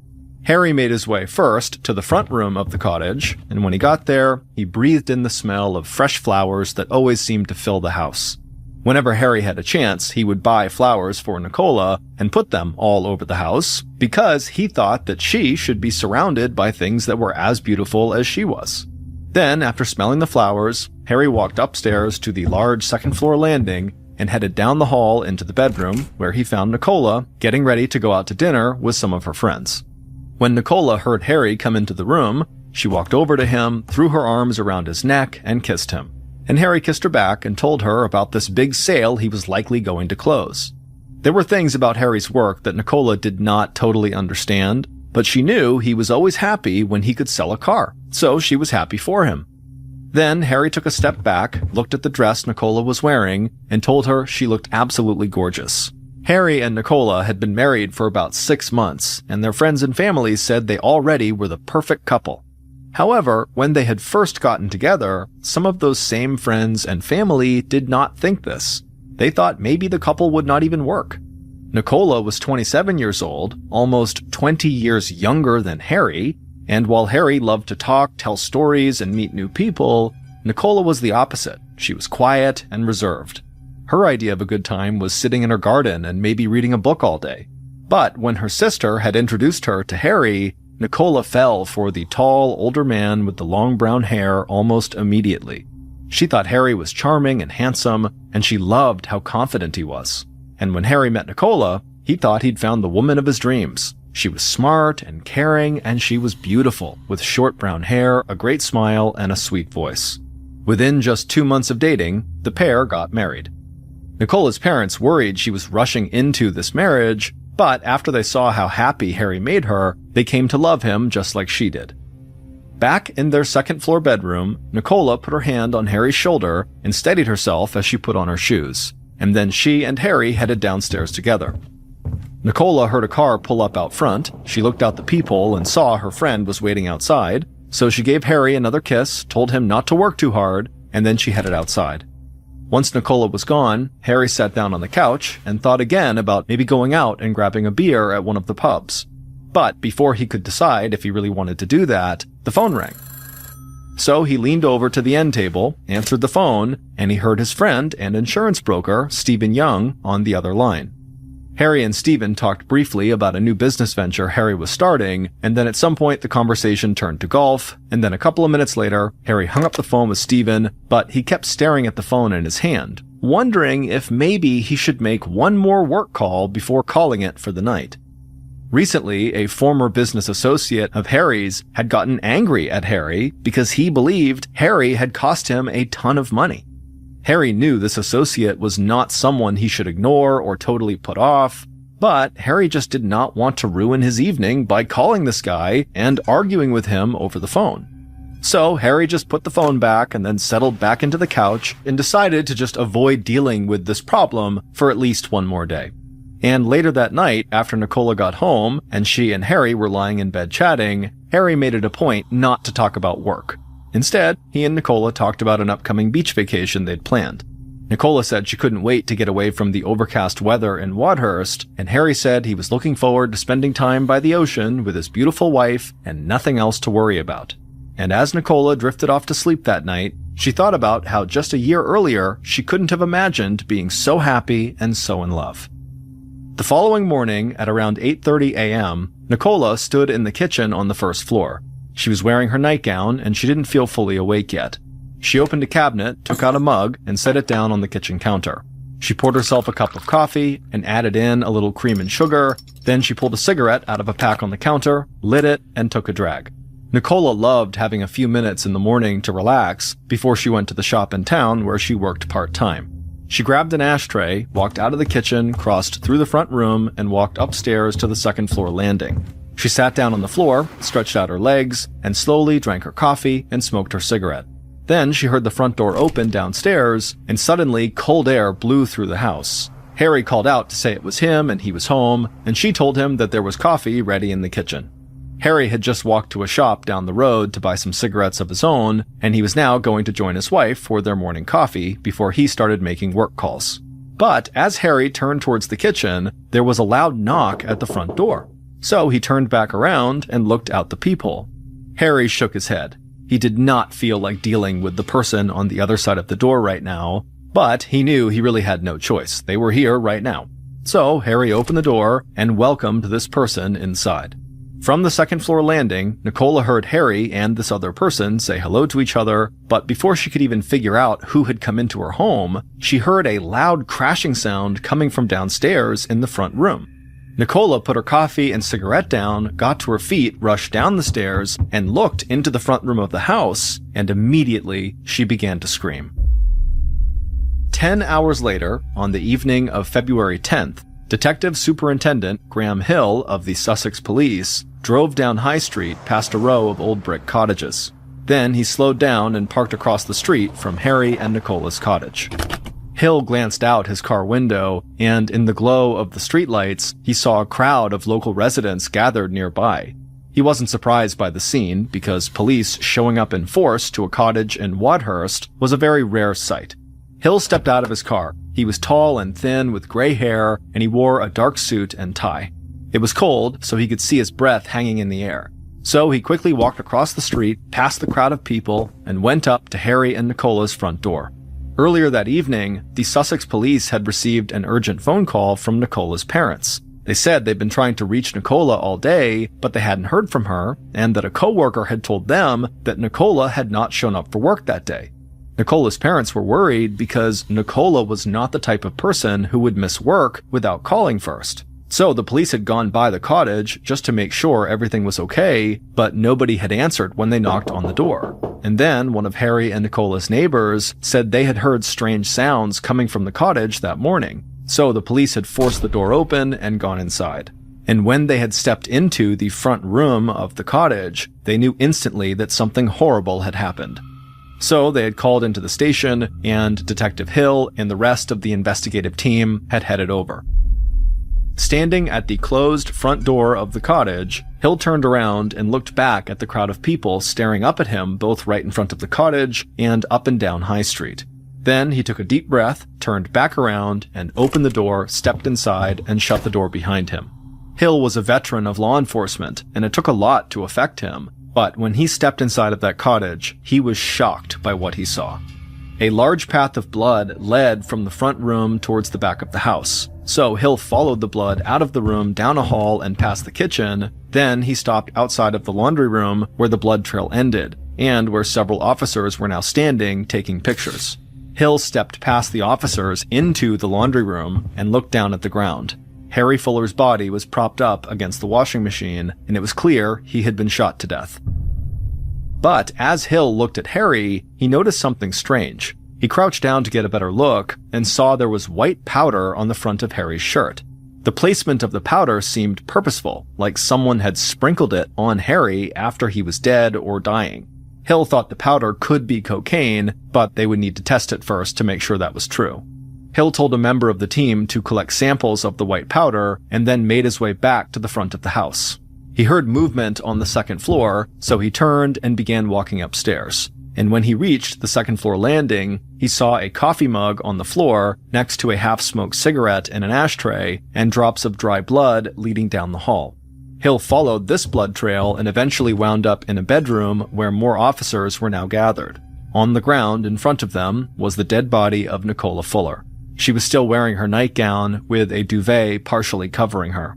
[SPEAKER 1] Harry made his way first to the front room of the cottage, and when he got there, he breathed in the smell of fresh flowers that always seemed to fill the house. Whenever Harry had a chance, he would buy flowers for Nicola and put them all over the house, because he thought that she should be surrounded by things that were as beautiful as she was. Then, after smelling the flowers, Harry walked upstairs to the large second-floor landing and headed down the hall into the bedroom, where he found Nicola getting ready to go out to dinner with some of her friends. When Nicola heard Harry come into the room, she walked over to him, threw her arms around his neck, and kissed him. And Harry kissed her back and told her about this big sale he was likely going to close. There were things about Harry's work that Nicola did not totally understand, but she knew he was always happy when he could sell a car, so she was happy for him. Then Harry took a step back, looked at the dress Nicola was wearing, and told her she looked absolutely gorgeous. Harry and Nicola had been married for about 6 months, and their friends and family said they already were the perfect couple. However, when they had first gotten together, some of those same friends and family did not think this. They thought maybe the couple would not even work. Nicola was 27 years old, almost 20 years younger than Harry, and while Harry loved to talk, tell stories, and meet new people, Nicola was the opposite. She was quiet and reserved.
[SPEAKER 3] Her idea of a good time was sitting in her garden and maybe reading a book all day. But when her sister had introduced her to Harry, Nicola fell for the tall, older man with the long brown hair almost immediately. She thought Harry was charming and handsome, and she loved how confident he was. And when Harry met Nicola, he thought he'd found the woman of his dreams. She was smart and caring, and she was beautiful, with short brown hair, a great smile, and a sweet voice. Within just 2 months of dating, the pair got married. Nicola's parents worried she was rushing into this marriage, but after they saw how happy Harry made her, they came to love him just like she did. Back in their second-floor bedroom, Nicola put her hand on Harry's shoulder and steadied herself as she put on her shoes, and then she and Harry headed downstairs together. Nicola heard a car pull up out front. She looked out the peephole and saw her friend was waiting outside, so she gave Harry another kiss, told him not to work too hard, and then she headed outside. Once Nicola was gone, Harry sat down on the couch and thought again about maybe going out and grabbing a beer at one of the pubs. But before he could decide if he really wanted to do that, the phone rang. So he leaned over to the end table, answered the phone, and he heard his friend and insurance broker, Stephen Young, on the other line. Harry and Stephen talked briefly about a new business venture Harry was starting, and then at some point the conversation turned to golf, and then a couple of minutes later, Harry hung up the phone with Stephen, but he kept staring at the phone in his hand, wondering if maybe he should make one more work call before calling it for the night. Recently, a former business associate of Harry's had gotten angry at Harry because he believed Harry had cost him a ton of money. Harry knew this associate was not someone he should ignore or totally put off, but Harry just did not want to ruin his evening by calling this guy and arguing with him over the phone. So Harry just put the phone back and then settled back into the couch and decided to just avoid dealing with this problem for at least one more day. And later that night, after Nicola got home and she and Harry were lying in bed chatting, Harry made it a point not to talk about work. Instead, he and Nicola talked about an upcoming beach vacation they'd planned. Nicola said she couldn't wait to get away from the overcast weather in Wadhurst, and Harry said he was looking forward to spending time by the ocean with his beautiful wife and nothing else to worry about. And as Nicola drifted off to sleep that night, she thought about how just a year earlier she couldn't have imagined being so happy and so in love. The following morning, at around 8:30 a.m., Nicola stood in the kitchen on the first floor. She was wearing her nightgown, and she didn't feel fully awake yet. She opened a cabinet, took out a mug, and set it down on the kitchen counter. She poured herself a cup of coffee and added in a little cream and sugar. Then she pulled a cigarette out of a pack on the counter, lit it, and took a drag. Nicola loved having a few minutes in the morning to relax before she went to the shop in town where she worked part-time. She grabbed an ashtray, walked out of the kitchen, crossed through the front room, and walked upstairs to the second-floor landing. She sat down on the floor, stretched out her legs, and slowly drank her coffee and smoked her cigarette. Then she heard the front door open downstairs, and suddenly cold air blew through the house. Harry called out to say it was him and he was home, and she told him that there was coffee ready in the kitchen. Harry had just walked to a shop down the road to buy some cigarettes of his own, and he was now going to join his wife for their morning coffee before he started making work calls. But as Harry turned towards the kitchen, there was a loud knock at the front door. So he turned back around and looked out the peephole. Harry shook his head. He did not feel like dealing with the person on the other side of the door right now, but he knew he really had no choice. They were here right now. So Harry opened the door and welcomed this person inside. From the second-floor landing, Nicola heard Harry and this other person say hello to each other, but before she could even figure out who had come into her home, she heard a loud crashing sound coming from downstairs in the front room. Nicola put her coffee and cigarette down, got to her feet, rushed down the stairs, and looked into the front room of the house, and immediately she began to scream. 10 hours later, on the evening of February 10th, Detective Superintendent Graham Hill of the Sussex Police drove down High Street past a row of old brick cottages. Then he slowed down and parked across the street from Harry and Nicola's cottage. Hill glanced out his car window, and in the glow of the streetlights, he saw a crowd of local residents gathered nearby. He wasn't surprised by the scene, because police showing up in force to a cottage in Wadhurst was a very rare sight. Hill stepped out of his car. He was tall and thin with gray hair, and he wore a dark suit and tie. It was cold, so he could see his breath hanging in the air. So he quickly walked across the street, past the crowd of people, and went up to Harry and Nicola's front door. Earlier that evening, the Sussex police had received an urgent phone call from Nicola's parents. They said they'd been trying to reach Nicola all day, but they hadn't heard from her, and that a coworker had told them that Nicola had not shown up for work that day. Nicola's parents were worried because Nicola was not the type of person who would miss work without calling first. So the police had gone by the cottage just to make sure everything was okay, but nobody had answered when they knocked on the door. And then one of Harry and Nicola's neighbors said they had heard strange sounds coming from the cottage that morning. So the police had forced the door open and gone inside. And when they had stepped into the front room of the cottage, they knew instantly that something horrible had happened. So they had called into the station, and Detective Hill and the rest of the investigative team had headed over. Standing at the closed front door of the cottage, Hill turned around and looked back at the crowd of people staring up at him both right in front of the cottage and up and down High Street. Then he took a deep breath, turned back around, and opened the door, stepped inside, and shut the door behind him. Hill was a veteran of law enforcement, and it took a lot to affect him, but when he stepped inside of that cottage, he was shocked by what he saw. A large path of blood led from the front room towards the back of the house. So Hill followed the blood out of the room, down a hall, and past the kitchen. Then he stopped outside of the laundry room where the blood trail ended, and where several officers were now standing taking pictures. Hill stepped past the officers into the laundry room and looked down at the ground. Harry Fuller's body was propped up against the washing machine, and it was clear he had been shot to death. But as Hill looked at Harry, he noticed something strange. He crouched down to get a better look and saw there was white powder on the front of Harry's shirt. The placement of the powder seemed purposeful, like someone had sprinkled it on Harry after he was dead or dying. Hill thought the powder could be cocaine, but they would need to test it first to make sure that was true. Hill told a member of the team to collect samples of the white powder and then made his way back to the front of the house. He heard movement on the second floor, so he turned and began walking upstairs. And when he reached the second floor landing, he saw a coffee mug on the floor next to a half-smoked cigarette in an ashtray and drops of dry blood leading down the hall. Hill followed this blood trail and eventually wound up in a bedroom where more officers were now gathered. On the ground in front of them was the dead body of Nicola Fuller. She was still wearing her nightgown with a duvet partially covering her.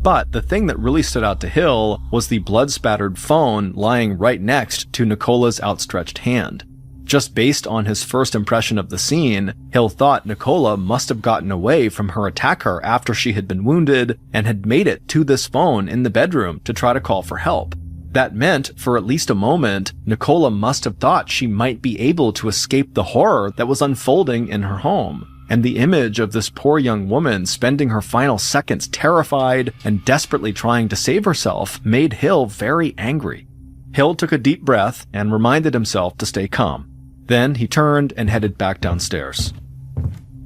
[SPEAKER 3] But the thing that really stood out to Hill was the blood-spattered phone lying right next to Nicola's outstretched hand. Just based on his first impression of the scene, Hill thought Nicola must have gotten away from her attacker after she had been wounded and had made it to this phone in the bedroom to try to call for help. That meant, for at least a moment, Nicola must have thought she might be able to escape the horror that was unfolding in her home. And the image of this poor young woman spending her final seconds terrified and desperately trying to save herself made Hill very angry. Hill took a deep breath and reminded himself to stay calm. Then he turned and headed back downstairs.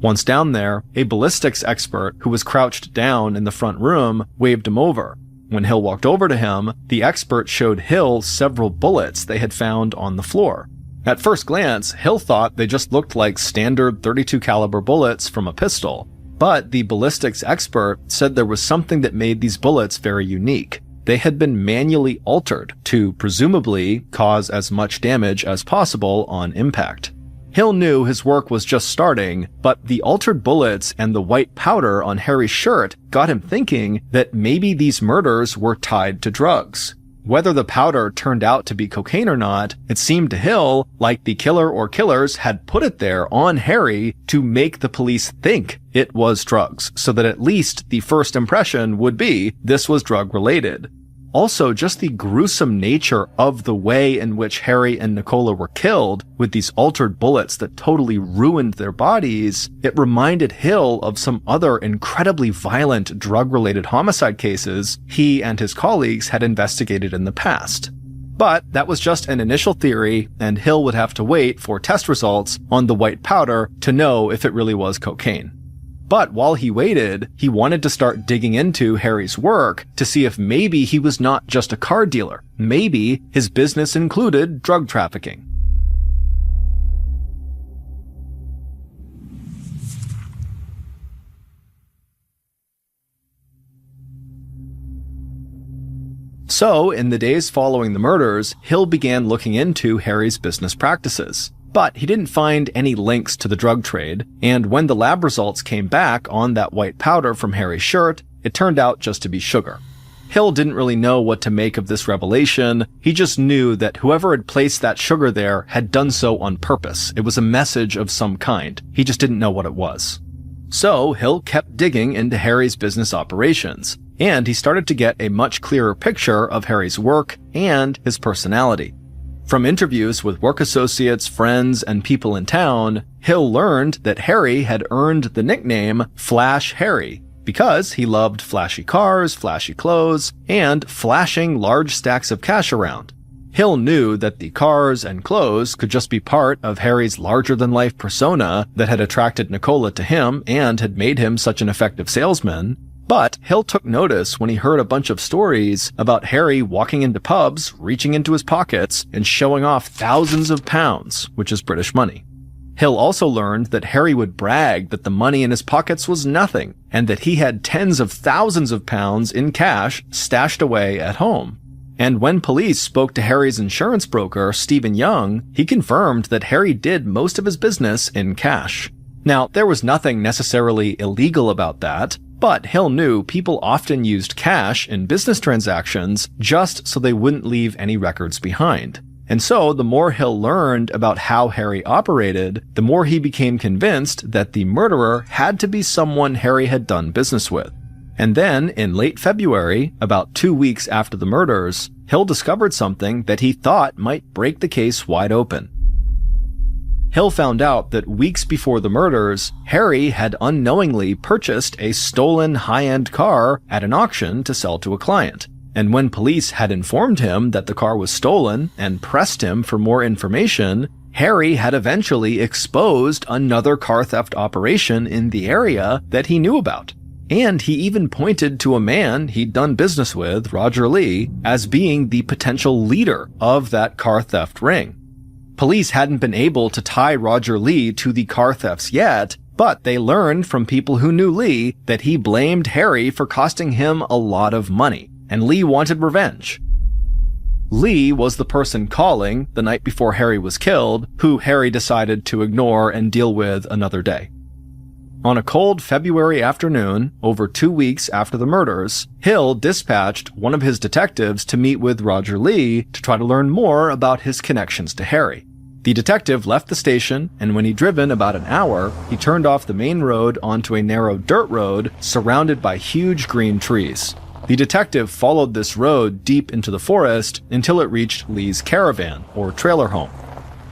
[SPEAKER 3] Once down there, a ballistics expert who was crouched down in the front room waved him over. When Hill walked over to him, the expert showed Hill several bullets they had found on the floor. At first glance, Hill thought they just looked like standard .32 caliber bullets from a pistol, but the ballistics expert said there was something that made these bullets very unique. They had been manually altered to presumably cause as much damage as possible on impact. Hill knew his work was just starting, but the altered bullets and the white powder on Harry's shirt got him thinking that maybe these murders were tied to drugs. Whether the powder turned out to be cocaine or not, it seemed to Hill like the killer or killers had put it there on Harry to make the police think it was drugs, so that at least the first impression would be this was drug-related. Also, just the gruesome nature of the way in which Harry and Nicola were killed, with these altered bullets that totally ruined their bodies, it reminded Hill of some other incredibly violent drug-related homicide cases he and his colleagues had investigated in the past. But that was just an initial theory, and Hill would have to wait for test results on the white powder to know if it really was cocaine. But while he waited, he wanted to start digging into Harry's work to see if maybe he was not just a car dealer. Maybe his business included drug trafficking. So, in the days following the murders, Hill began looking into Harry's business practices. But he didn't find any links to the drug trade, and when the lab results came back on that white powder from Harry's shirt, it turned out just to be sugar. Hill didn't really know what to make of this revelation. He just knew that whoever had placed that sugar there had done so on purpose. It was a message of some kind. He just didn't know what it was. So Hill kept digging into Harry's business operations, and he started to get a much clearer picture of Harry's work and his personality. From interviews with work associates, friends, and people in town, Hill learned that Harry had earned the nickname Flash Harry because he loved flashy cars, flashy clothes, and flashing large stacks of cash around. Hill knew that the cars and clothes could just be part of Harry's larger-than-life persona that had attracted Nicola to him and had made him such an effective salesman. But Hill took notice when he heard a bunch of stories about Harry walking into pubs, reaching into his pockets, and showing off thousands of pounds, which is British money. Hill also learned that Harry would brag that the money in his pockets was nothing, and that he had tens of thousands of pounds in cash stashed away at home. And when police spoke to Harry's insurance broker, Stephen Young, he confirmed that Harry did most of his business in cash. Now, there was nothing necessarily illegal about that, but Hill knew people often used cash in business transactions just so they wouldn't leave any records behind. And so, the more Hill learned about how Harry operated, the more he became convinced that the murderer had to be someone Harry had done business with. And then, in late February, about 2 weeks after the murders, Hill discovered something that he thought might break the case wide open. Hill found out that weeks before the murders, Harry had unknowingly purchased a stolen high-end car at an auction to sell to a client. And when police had informed him that the car was stolen and pressed him for more information, Harry had eventually exposed another car theft operation in the area that he knew about. And he even pointed to a man he'd done business with, Roger Lee, as being the potential leader of that car theft ring. Police hadn't been able to tie Roger Lee to the car thefts yet, but they learned from people who knew Lee that he blamed Harry for costing him a lot of money, and Lee wanted revenge. Lee was the person calling the night before Harry was killed, who Harry decided to ignore and deal with another day. On a cold February afternoon, over 2 weeks after the murders, Hill dispatched one of his detectives to meet with Roger Lee to try to learn more about his connections to Harry. The detective left the station, and when he'd driven about an hour, he turned off the main road onto a narrow dirt road surrounded by huge green trees. The detective followed this road deep into the forest until it reached Lee's caravan, or trailer home.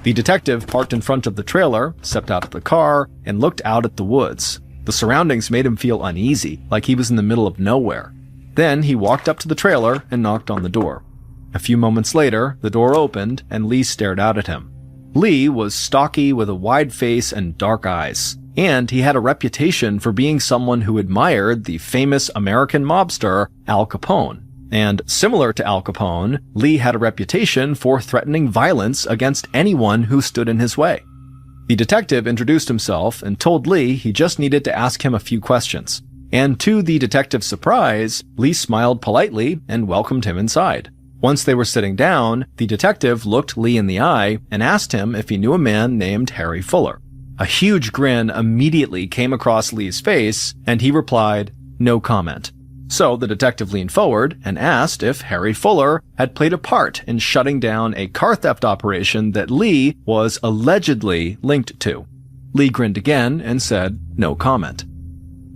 [SPEAKER 3] The detective parked in front of the trailer, stepped out of the car, and looked out at the woods. The surroundings made him feel uneasy, like he was in the middle of nowhere. Then he walked up to the trailer and knocked on the door. A few moments later, the door opened, and Lee stared out at him. Lee was stocky with a wide face and dark eyes, and he had a reputation for being someone who admired the famous American mobster Al Capone. And similar to Al Capone, Lee had a reputation for threatening violence against anyone who stood in his way. The detective introduced himself and told Lee he just needed to ask him a few questions. And to the detective's surprise, Lee smiled politely and welcomed him inside. Once they were sitting down, the detective looked Lee in the eye and asked him if he knew a man named Harry Fuller. A huge grin immediately came across Lee's face, and he replied, "No comment." So the detective leaned forward and asked if Harry Fuller had played a part in shutting down a car theft operation that Lee was allegedly linked to. Lee grinned again and said, "No comment."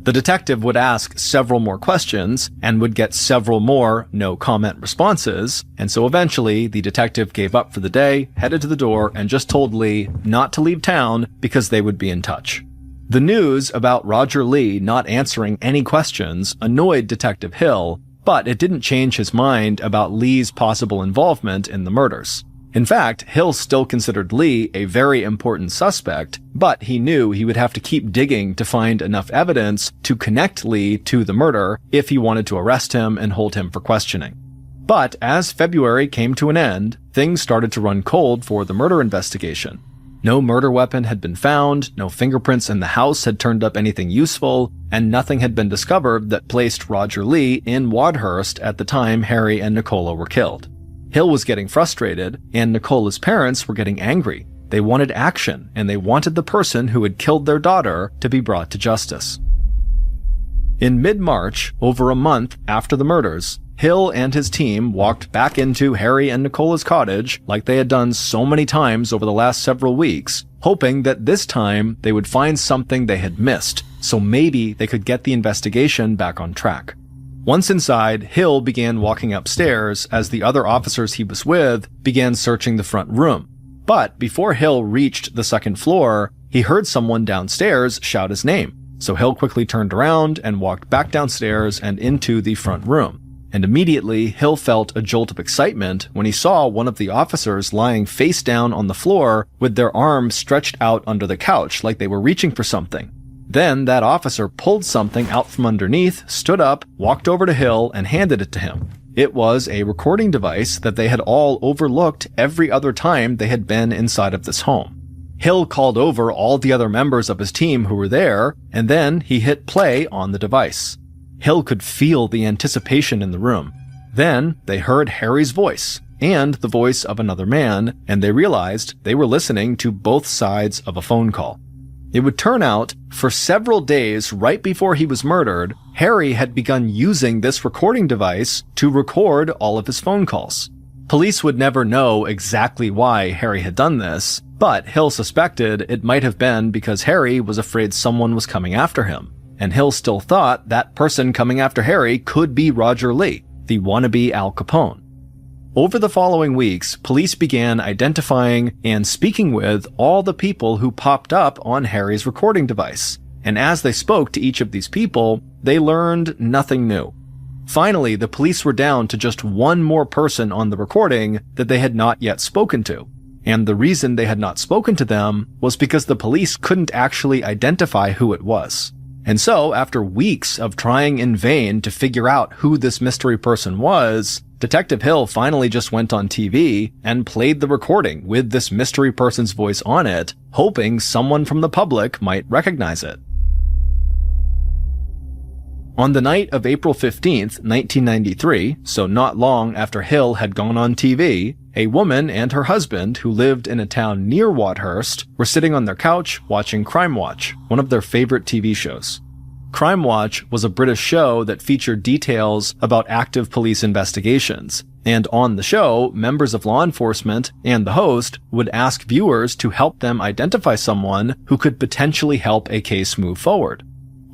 [SPEAKER 3] The detective would ask several more questions and would get several more no comment responses, and so eventually the detective gave up for the day, headed to the door, and just told Lee not to leave town because they would be in touch. The news about Roger Lee not answering any questions annoyed Detective Hill, but it didn't change his mind about Lee's possible involvement in the murders. In fact, Hill still considered Lee a very important suspect, but he knew he would have to keep digging to find enough evidence to connect Lee to the murder if he wanted to arrest him and hold him for questioning. But as February came to an end, things started to run cold for the murder investigation. No murder weapon had been found, no fingerprints in the house had turned up anything useful, and nothing had been discovered that placed Roger Lee in Wadhurst at the time Harry and Nicola were killed. Hill was getting frustrated, and Nicola's parents were getting angry. They wanted action, and they wanted the person who had killed their daughter to be brought to justice. In mid-March, over a month after the murders, Hill and his team walked back into Harry and Nicola's cottage like they had done so many times over the last several weeks, hoping that this time they would find something they had missed, so maybe they could get the investigation back on track. Once inside, Hill began walking upstairs as the other officers he was with began searching the front room. But before Hill reached the second floor, he heard someone downstairs shout his name. So Hill quickly turned around and walked back downstairs and into the front room. And immediately, Hill felt a jolt of excitement when he saw one of the officers lying face down on the floor with their arms stretched out under the couch like they were reaching for something. Then that officer pulled something out from underneath, stood up, walked over to Hill, and handed it to him. It was a recording device that they had all overlooked every other time they had been inside of this home. Hill called over all the other members of his team who were there, and then he hit play on the device. Hill could feel the anticipation in the room. Then they heard Harry's voice and the voice of another man, and they realized they were listening to both sides of a phone call. It would turn out, for several days right before he was murdered, Harry had begun using this recording device to record all of his phone calls. Police would never know exactly why Harry had done this, but Hill suspected it might have been because Harry was afraid someone was coming after him. And Hill still thought that person coming after Harry could be Roger Lee, the wannabe Al Capone. Over the following weeks, police began identifying and speaking with all the people who popped up on Harry's recording device. And as they spoke to each of these people, they learned nothing new. Finally, the police were down to just one more person on the recording that they had not yet spoken to. And the reason they had not spoken to them was because the police couldn't actually identify who it was. And so, after weeks of trying in vain to figure out who this mystery person was, Detective Hill finally just went on TV and played the recording with this mystery person's voice on it, hoping someone from the public might recognize it. On the night of April 15th, 1993, so not long after Hill had gone on TV, a woman and her husband, who lived in a town near Wadhurst, were sitting on their couch watching Crime Watch, one of their favorite TV shows. Crime Watch was a British show that featured details about active police investigations, and on the show, members of law enforcement and the host would ask viewers to help them identify someone who could potentially help a case move forward.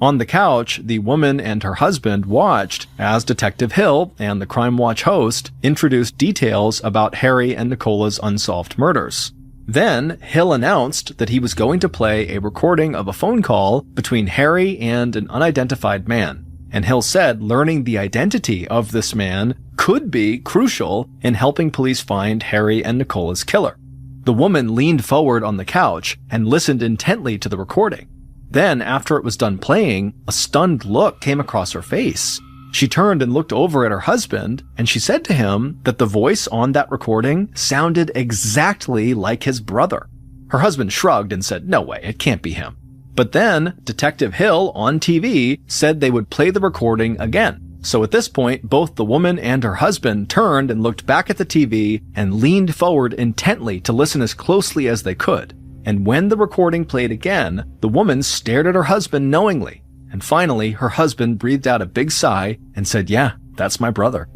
[SPEAKER 3] On the couch, the woman and her husband watched as Detective Hill and the Crime Watch host introduced details about Harry and Nicola's unsolved murders. Then, Hill announced that he was going to play a recording of a phone call between Harry and an unidentified man. And Hill said learning the identity of this man could be crucial in helping police find Harry and Nicola's killer. The woman leaned forward on the couch and listened intently to the recording. Then, after it was done playing, a stunned look came across her face. She turned and looked over at her husband, and she said to him that the voice on that recording sounded exactly like his brother. Her husband shrugged and said, "No way, it can't be him." But then, Detective Hill on TV said they would play the recording again. So at this point, both the woman and her husband turned and looked back at the TV and leaned forward intently to listen as closely as they could. And when the recording played again, the woman stared at her husband knowingly. And finally, her husband breathed out a big sigh and said, "Yeah, that's my brother."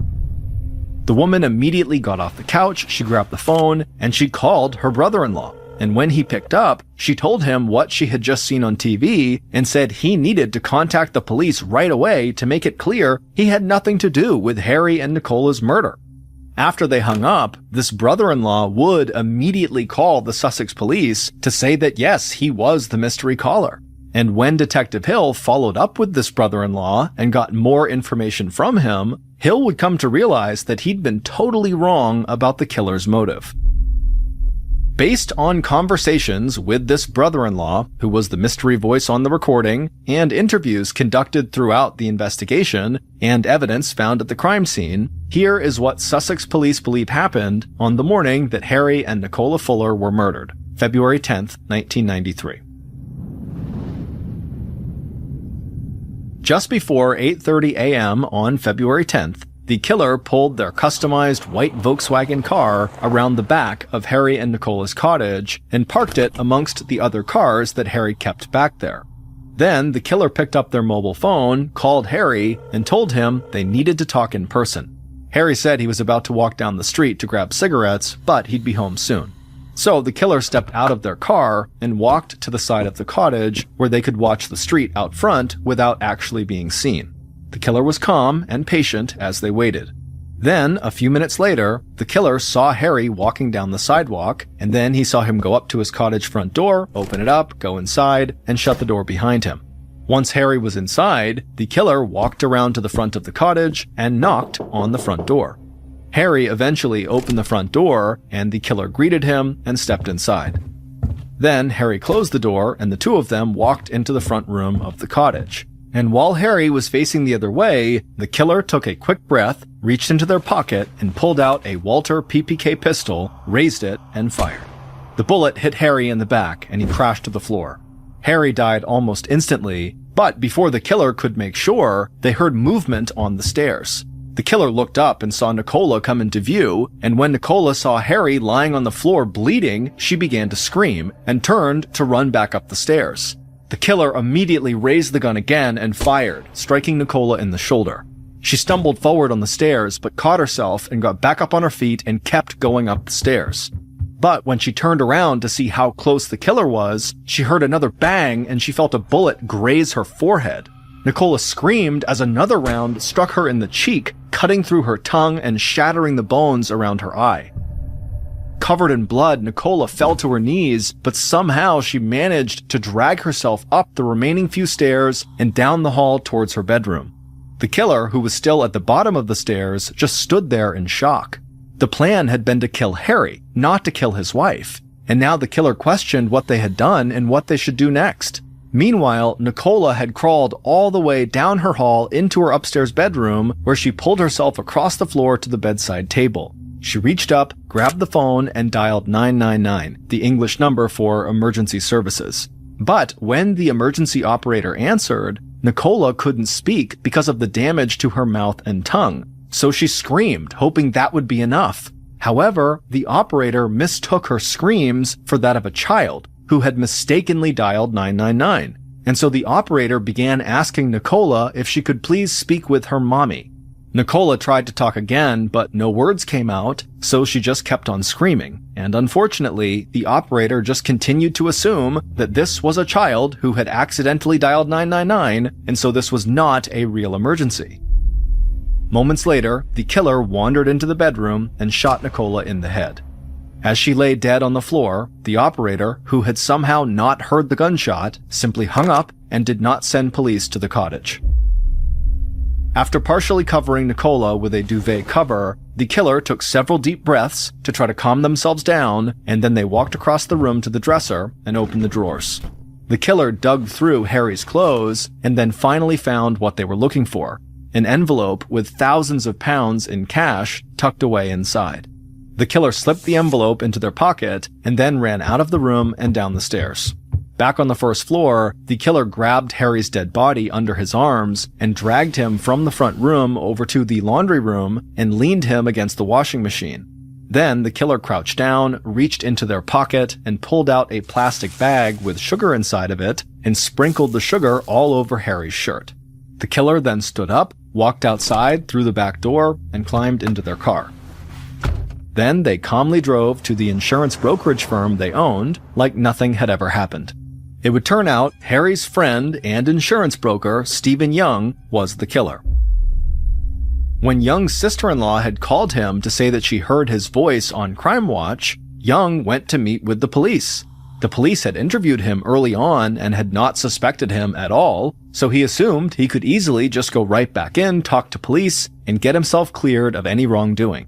[SPEAKER 3] The woman immediately got off the couch, she grabbed the phone, and she called her brother-in-law. And when he picked up, she told him what she had just seen on TV and said he needed to contact the police right away to make it clear he had nothing to do with Harry and Nicola's murder. After they hung up, this brother-in-law would immediately call the Sussex police to say that yes, he was the mystery caller. And when Detective Hill followed up with this brother-in-law and got more information from him, Hill would come to realize that he'd been totally wrong about the killer's motive. Based on conversations with this brother-in-law, who was the mystery voice on the recording, and interviews conducted throughout the investigation, and evidence found at the crime scene, here is what Sussex police believe happened on the morning that Harry and Nicola Fuller were murdered, February 10th, 1993. Just before 8:30 a.m. on February 10th, the killer pulled their customized white Volkswagen car around the back of Harry and Nicola's cottage and parked it amongst the other cars that Harry kept back there. Then the killer picked up their mobile phone, called Harry, and told him they needed to talk in person. Harry said he was about to walk down the street to grab cigarettes, but he'd be home soon. So the killer stepped out of their car and walked to the side of the cottage where they could watch the street out front without actually being seen. The killer was calm and patient as they waited. Then, a few minutes later, the killer saw Harry walking down the sidewalk, and then he saw him go up to his cottage front door, open it up, go inside, and shut the door behind him. Once Harry was inside, the killer walked around to the front of the cottage and knocked on the front door. Harry eventually opened the front door, and the killer greeted him and stepped inside. Then Harry closed the door, and the two of them walked into the front room of the cottage. And while Harry was facing the other way, the killer took a quick breath, reached into their pocket, and pulled out a Walter PPK pistol, raised it, and fired. The bullet hit Harry in the back, and he crashed to the floor. Harry died almost instantly, but before the killer could make sure, they heard movement on the stairs. The killer looked up and saw Nicola come into view, and when Nicola saw Harry lying on the floor bleeding, she began to scream and turned to run back up the stairs. The killer immediately raised the gun again and fired, striking Nicola in the shoulder. She stumbled forward on the stairs but caught herself and got back up on her feet and kept going up the stairs. But when she turned around to see how close the killer was, she heard another bang and she felt a bullet graze her forehead. Nicola screamed as another round struck her in the cheek, cutting through her tongue and shattering the bones around her eye. Covered in blood, Nicola fell to her knees, but somehow she managed to drag herself up the remaining few stairs and down the hall towards her bedroom. The killer, who was still at the bottom of the stairs, just stood there in shock. The plan had been to kill Harry, not to kill his wife, and now the killer questioned what they had done and what they should do next. Meanwhile, Nicola had crawled all the way down her hall into her upstairs bedroom, where she pulled herself across the floor to the bedside table. She reached up, grabbed the phone, and dialed 999, the English number for emergency services. But when the emergency operator answered, Nicola couldn't speak because of the damage to her mouth and tongue, so she screamed, hoping that would be enough. However, the operator mistook her screams for that of a child, who had mistakenly dialed 999. And so the operator began asking Nicola if she could please speak with her mommy. Nicola tried to talk again, but no words came out, so she just kept on screaming. And unfortunately, the operator just continued to assume that this was a child who had accidentally dialed 999, and so this was not a real emergency. Moments later, the killer wandered into the bedroom and shot Nicola in the head. As she lay dead on the floor, the operator, who had somehow not heard the gunshot, simply hung up and did not send police to the cottage. After partially covering Nicola with a duvet cover, the killer took several deep breaths to try to calm themselves down, and then they walked across the room to the dresser and opened the drawers. The killer dug through Harry's clothes and then finally found what they were looking for, an envelope with thousands of pounds in cash tucked away inside. The killer slipped the envelope into their pocket and then ran out of the room and down the stairs. Back on the first floor, the killer grabbed Harry's dead body under his arms and dragged him from the front room over to the laundry room and leaned him against the washing machine. Then the killer crouched down, reached into their pocket, and pulled out a plastic bag with sugar inside of it and sprinkled the sugar all over Harry's shirt. The killer then stood up, walked outside through the back door, and climbed into their car. Then they calmly drove to the insurance brokerage firm they owned like nothing had ever happened. It would turn out Harry's friend and insurance broker, Stephen Young, was the killer. When Young's sister-in-law had called him to say that she heard his voice on Crime Watch, Young went to meet with the police. The police had interviewed him early on and had not suspected him at all, so he assumed he could easily just go right back in, talk to police, and get himself cleared of any wrongdoing.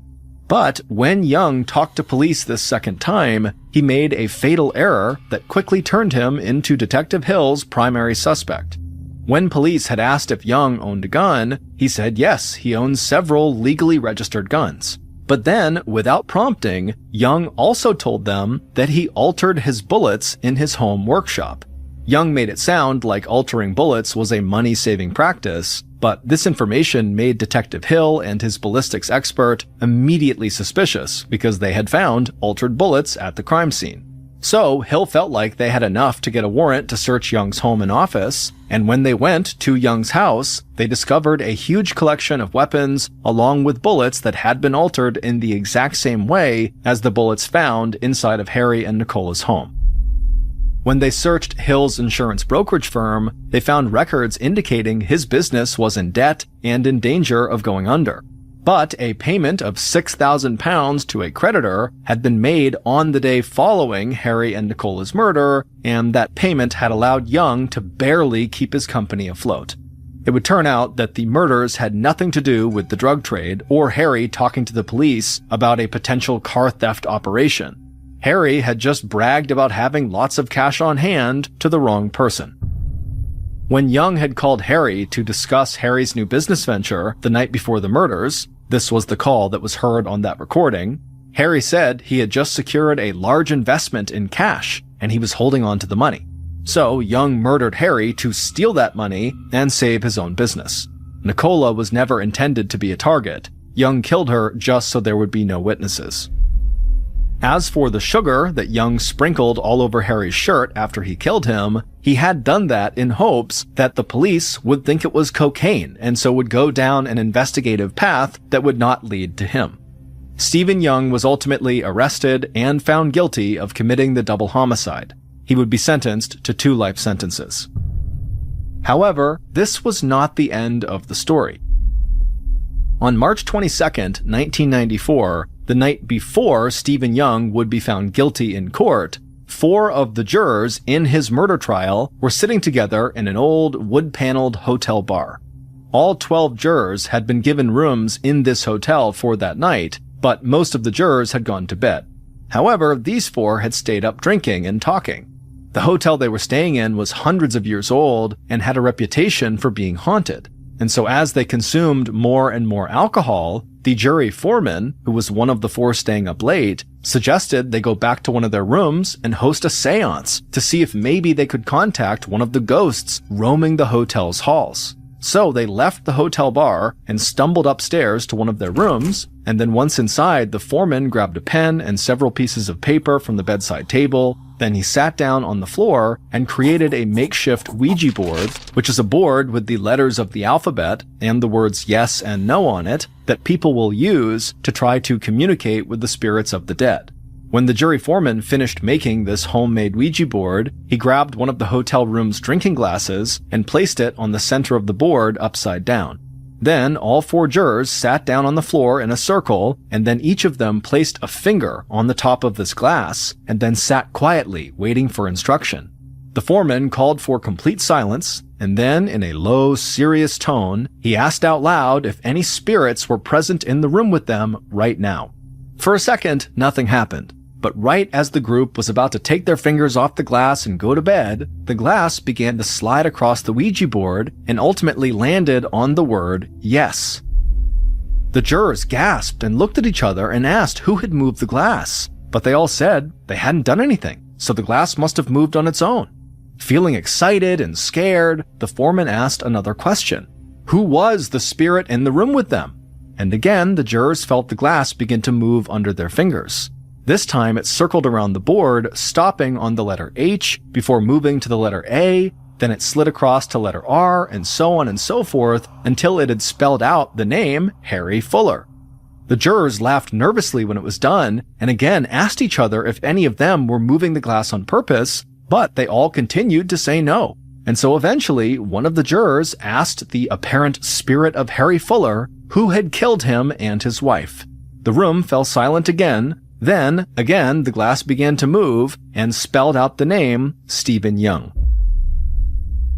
[SPEAKER 3] But when Young talked to police this second time, he made a fatal error that quickly turned him into Detective Hill's primary suspect. When police had asked if Young owned a gun, he said yes, he owns several legally registered guns. But then, without prompting, Young also told them that he altered his bullets in his home workshop. Young made it sound like altering bullets was a money-saving practice, But this information made Detective Hill and his ballistics expert immediately suspicious because they had found altered bullets at the crime scene. So Hill felt like they had enough to get a warrant to search Young's home and office, and when they went to Young's house, they discovered a huge collection of weapons along with bullets that had been altered in the exact same way as the bullets found inside of Harry and Nicola's home. When they searched Hill's insurance brokerage firm, they found records indicating his business was in debt and in danger of going under. But a payment of £6,000 to a creditor had been made on the day following Harry and Nicola's murder, and that payment had allowed Young to barely keep his company afloat. It would turn out that the murders had nothing to do with the drug trade or Harry talking to the police about a potential car theft operation. Harry had just bragged about having lots of cash on hand to the wrong person. When Young had called Harry to discuss Harry's new business venture the night before the murders, this was the call that was heard on that recording, Harry said he had just secured a large investment in cash and he was holding on to the money. So Young murdered Harry to steal that money and save his own business. Nicola was never intended to be a target. Young killed her just so there would be no witnesses. As for the sugar that Young sprinkled all over Harry's shirt after he killed him, he had done that in hopes that the police would think it was cocaine and so would go down an investigative path that would not lead to him. Stephen Young was ultimately arrested and found guilty of committing the double homicide. He would be sentenced to 2 life sentences. However, this was not the end of the story. On March 22, 1994, the night before Stephen Young would be found guilty in court, 4 of the jurors in his murder trial were sitting together in an old wood-paneled hotel bar. All 12 jurors had been given rooms in this hotel for that night, but most of the jurors had gone to bed. However, these 4 had stayed up drinking and talking. The hotel they were staying in was hundreds of years old and had a reputation for being haunted. And so as they consumed more and more alcohol, the jury foreman, who was one of the 4 staying up late, suggested they go back to one of their rooms and host a seance to see if maybe they could contact one of the ghosts roaming the hotel's halls. So they left the hotel bar and stumbled upstairs to one of their rooms, and then once inside, the foreman grabbed a pen and several pieces of paper from the bedside table. Then he sat down on the floor and created a makeshift Ouija board, which is a board with the letters of the alphabet and the words yes and no on it that people will use to try to communicate with the spirits of the dead. When the jury foreman finished making this homemade Ouija board, he grabbed one of the hotel room's drinking glasses and placed it on the center of the board upside down. Then all 4 jurors sat down on the floor in a circle, and then each of them placed a finger on the top of this glass and then sat quietly waiting for instruction. The foreman called for complete silence, and then in a low, serious tone, he asked out loud if any spirits were present in the room with them right now. For a second, nothing happened. But right as the group was about to take their fingers off the glass and go to bed, the glass began to slide across the Ouija board and ultimately landed on the word yes. The jurors gasped and looked at each other and asked who had moved the glass, but they all said they hadn't done anything, so the glass must have moved on its own. Feeling excited and scared, the foreman asked another question. Who was the spirit in the room with them? And again, the jurors felt the glass begin to move under their fingers. This time it circled around the board, stopping on the letter H before moving to the letter A, then it slid across to letter R, and so on and so forth until it had spelled out the name Harry Fuller. The jurors laughed nervously when it was done, and again asked each other if any of them were moving the glass on purpose, but they all continued to say no. And so eventually, one of the jurors asked the apparent spirit of Harry Fuller who had killed him and his wife. The room fell silent again. Then, again, the glass began to move and spelled out the name Stephen Young.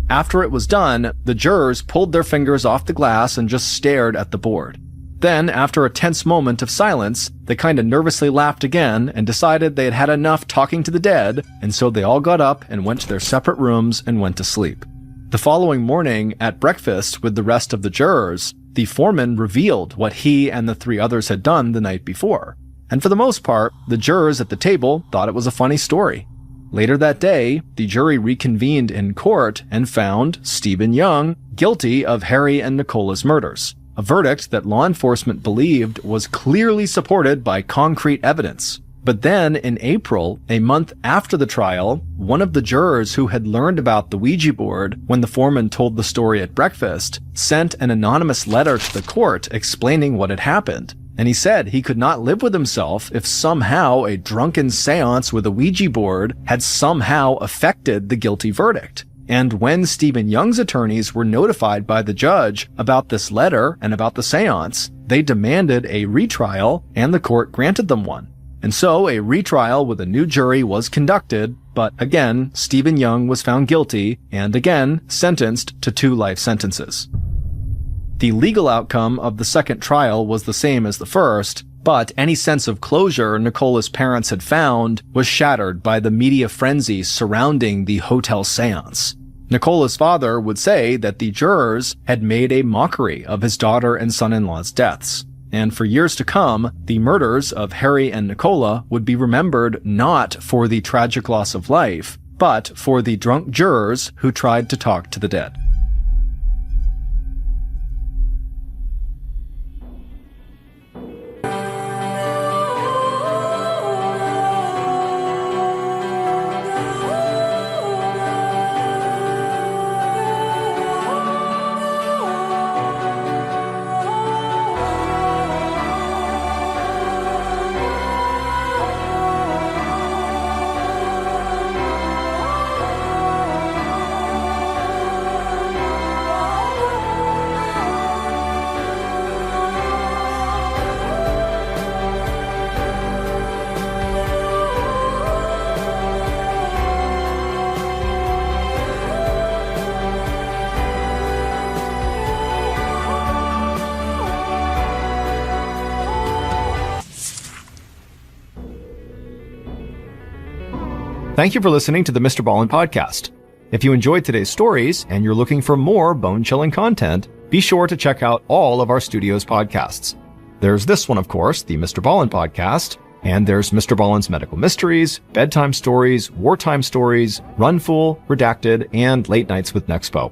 [SPEAKER 3] After it was done, the jurors pulled their fingers off the glass and just stared at the board. Then, after a tense moment of silence, they kind of nervously laughed again and decided they had had enough talking to the dead, and so they all got up and went to their separate rooms and went to sleep. The following morning, at breakfast with the rest of the jurors, the foreman revealed what he and the 3 others had done the night before. And for the most part, the jurors at the table thought it was a funny story. Later that day, the jury reconvened in court and found Stephen Young guilty of Harry and Nicola's murders, a verdict that law enforcement believed was clearly supported by concrete evidence. But then, in April, a month after the trial, one of the jurors who had learned about the Ouija board when the foreman told the story at breakfast sent an anonymous letter to the court explaining what had happened. And he said he could not live with himself if somehow a drunken seance with a Ouija board had somehow affected the guilty verdict. And when Stephen Young's attorneys were notified by the judge about this letter and about the seance, they demanded a retrial, and the court granted them one. And so a retrial with a new jury was conducted, but again, Stephen Young was found guilty and again sentenced to 2 life sentences. The legal outcome of the second trial was the same as the first, but any sense of closure Nicola's parents had found was shattered by the media frenzy surrounding the hotel seance. Nicola's father would say that the jurors had made a mockery of his daughter and son-in-law's deaths. And for years to come, the murders of Harry and Nicola would be remembered not for the tragic loss of life, but for the drunk jurors who tried to talk to the dead.
[SPEAKER 1] Thank you for listening to the Mrballen podcast. If you enjoyed today's stories and you're looking for more bone-chilling content, be sure to check out all of our studio's podcasts. There's this one, of course, the Mrballen podcast, and there's Mrballen's Medical Mysteries, Bedtime Stories, Wartime Stories, Runful, Redacted, and Late Nights with Nexpo.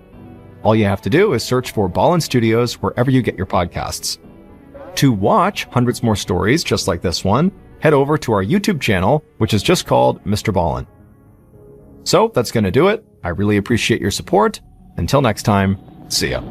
[SPEAKER 1] All you have to do is search for Ballen Studios wherever you get your podcasts. To watch hundreds more stories just like this one, head over to our YouTube channel, which is just called Mrballen. So that's going to do it. I really appreciate your support. Until next time, see ya.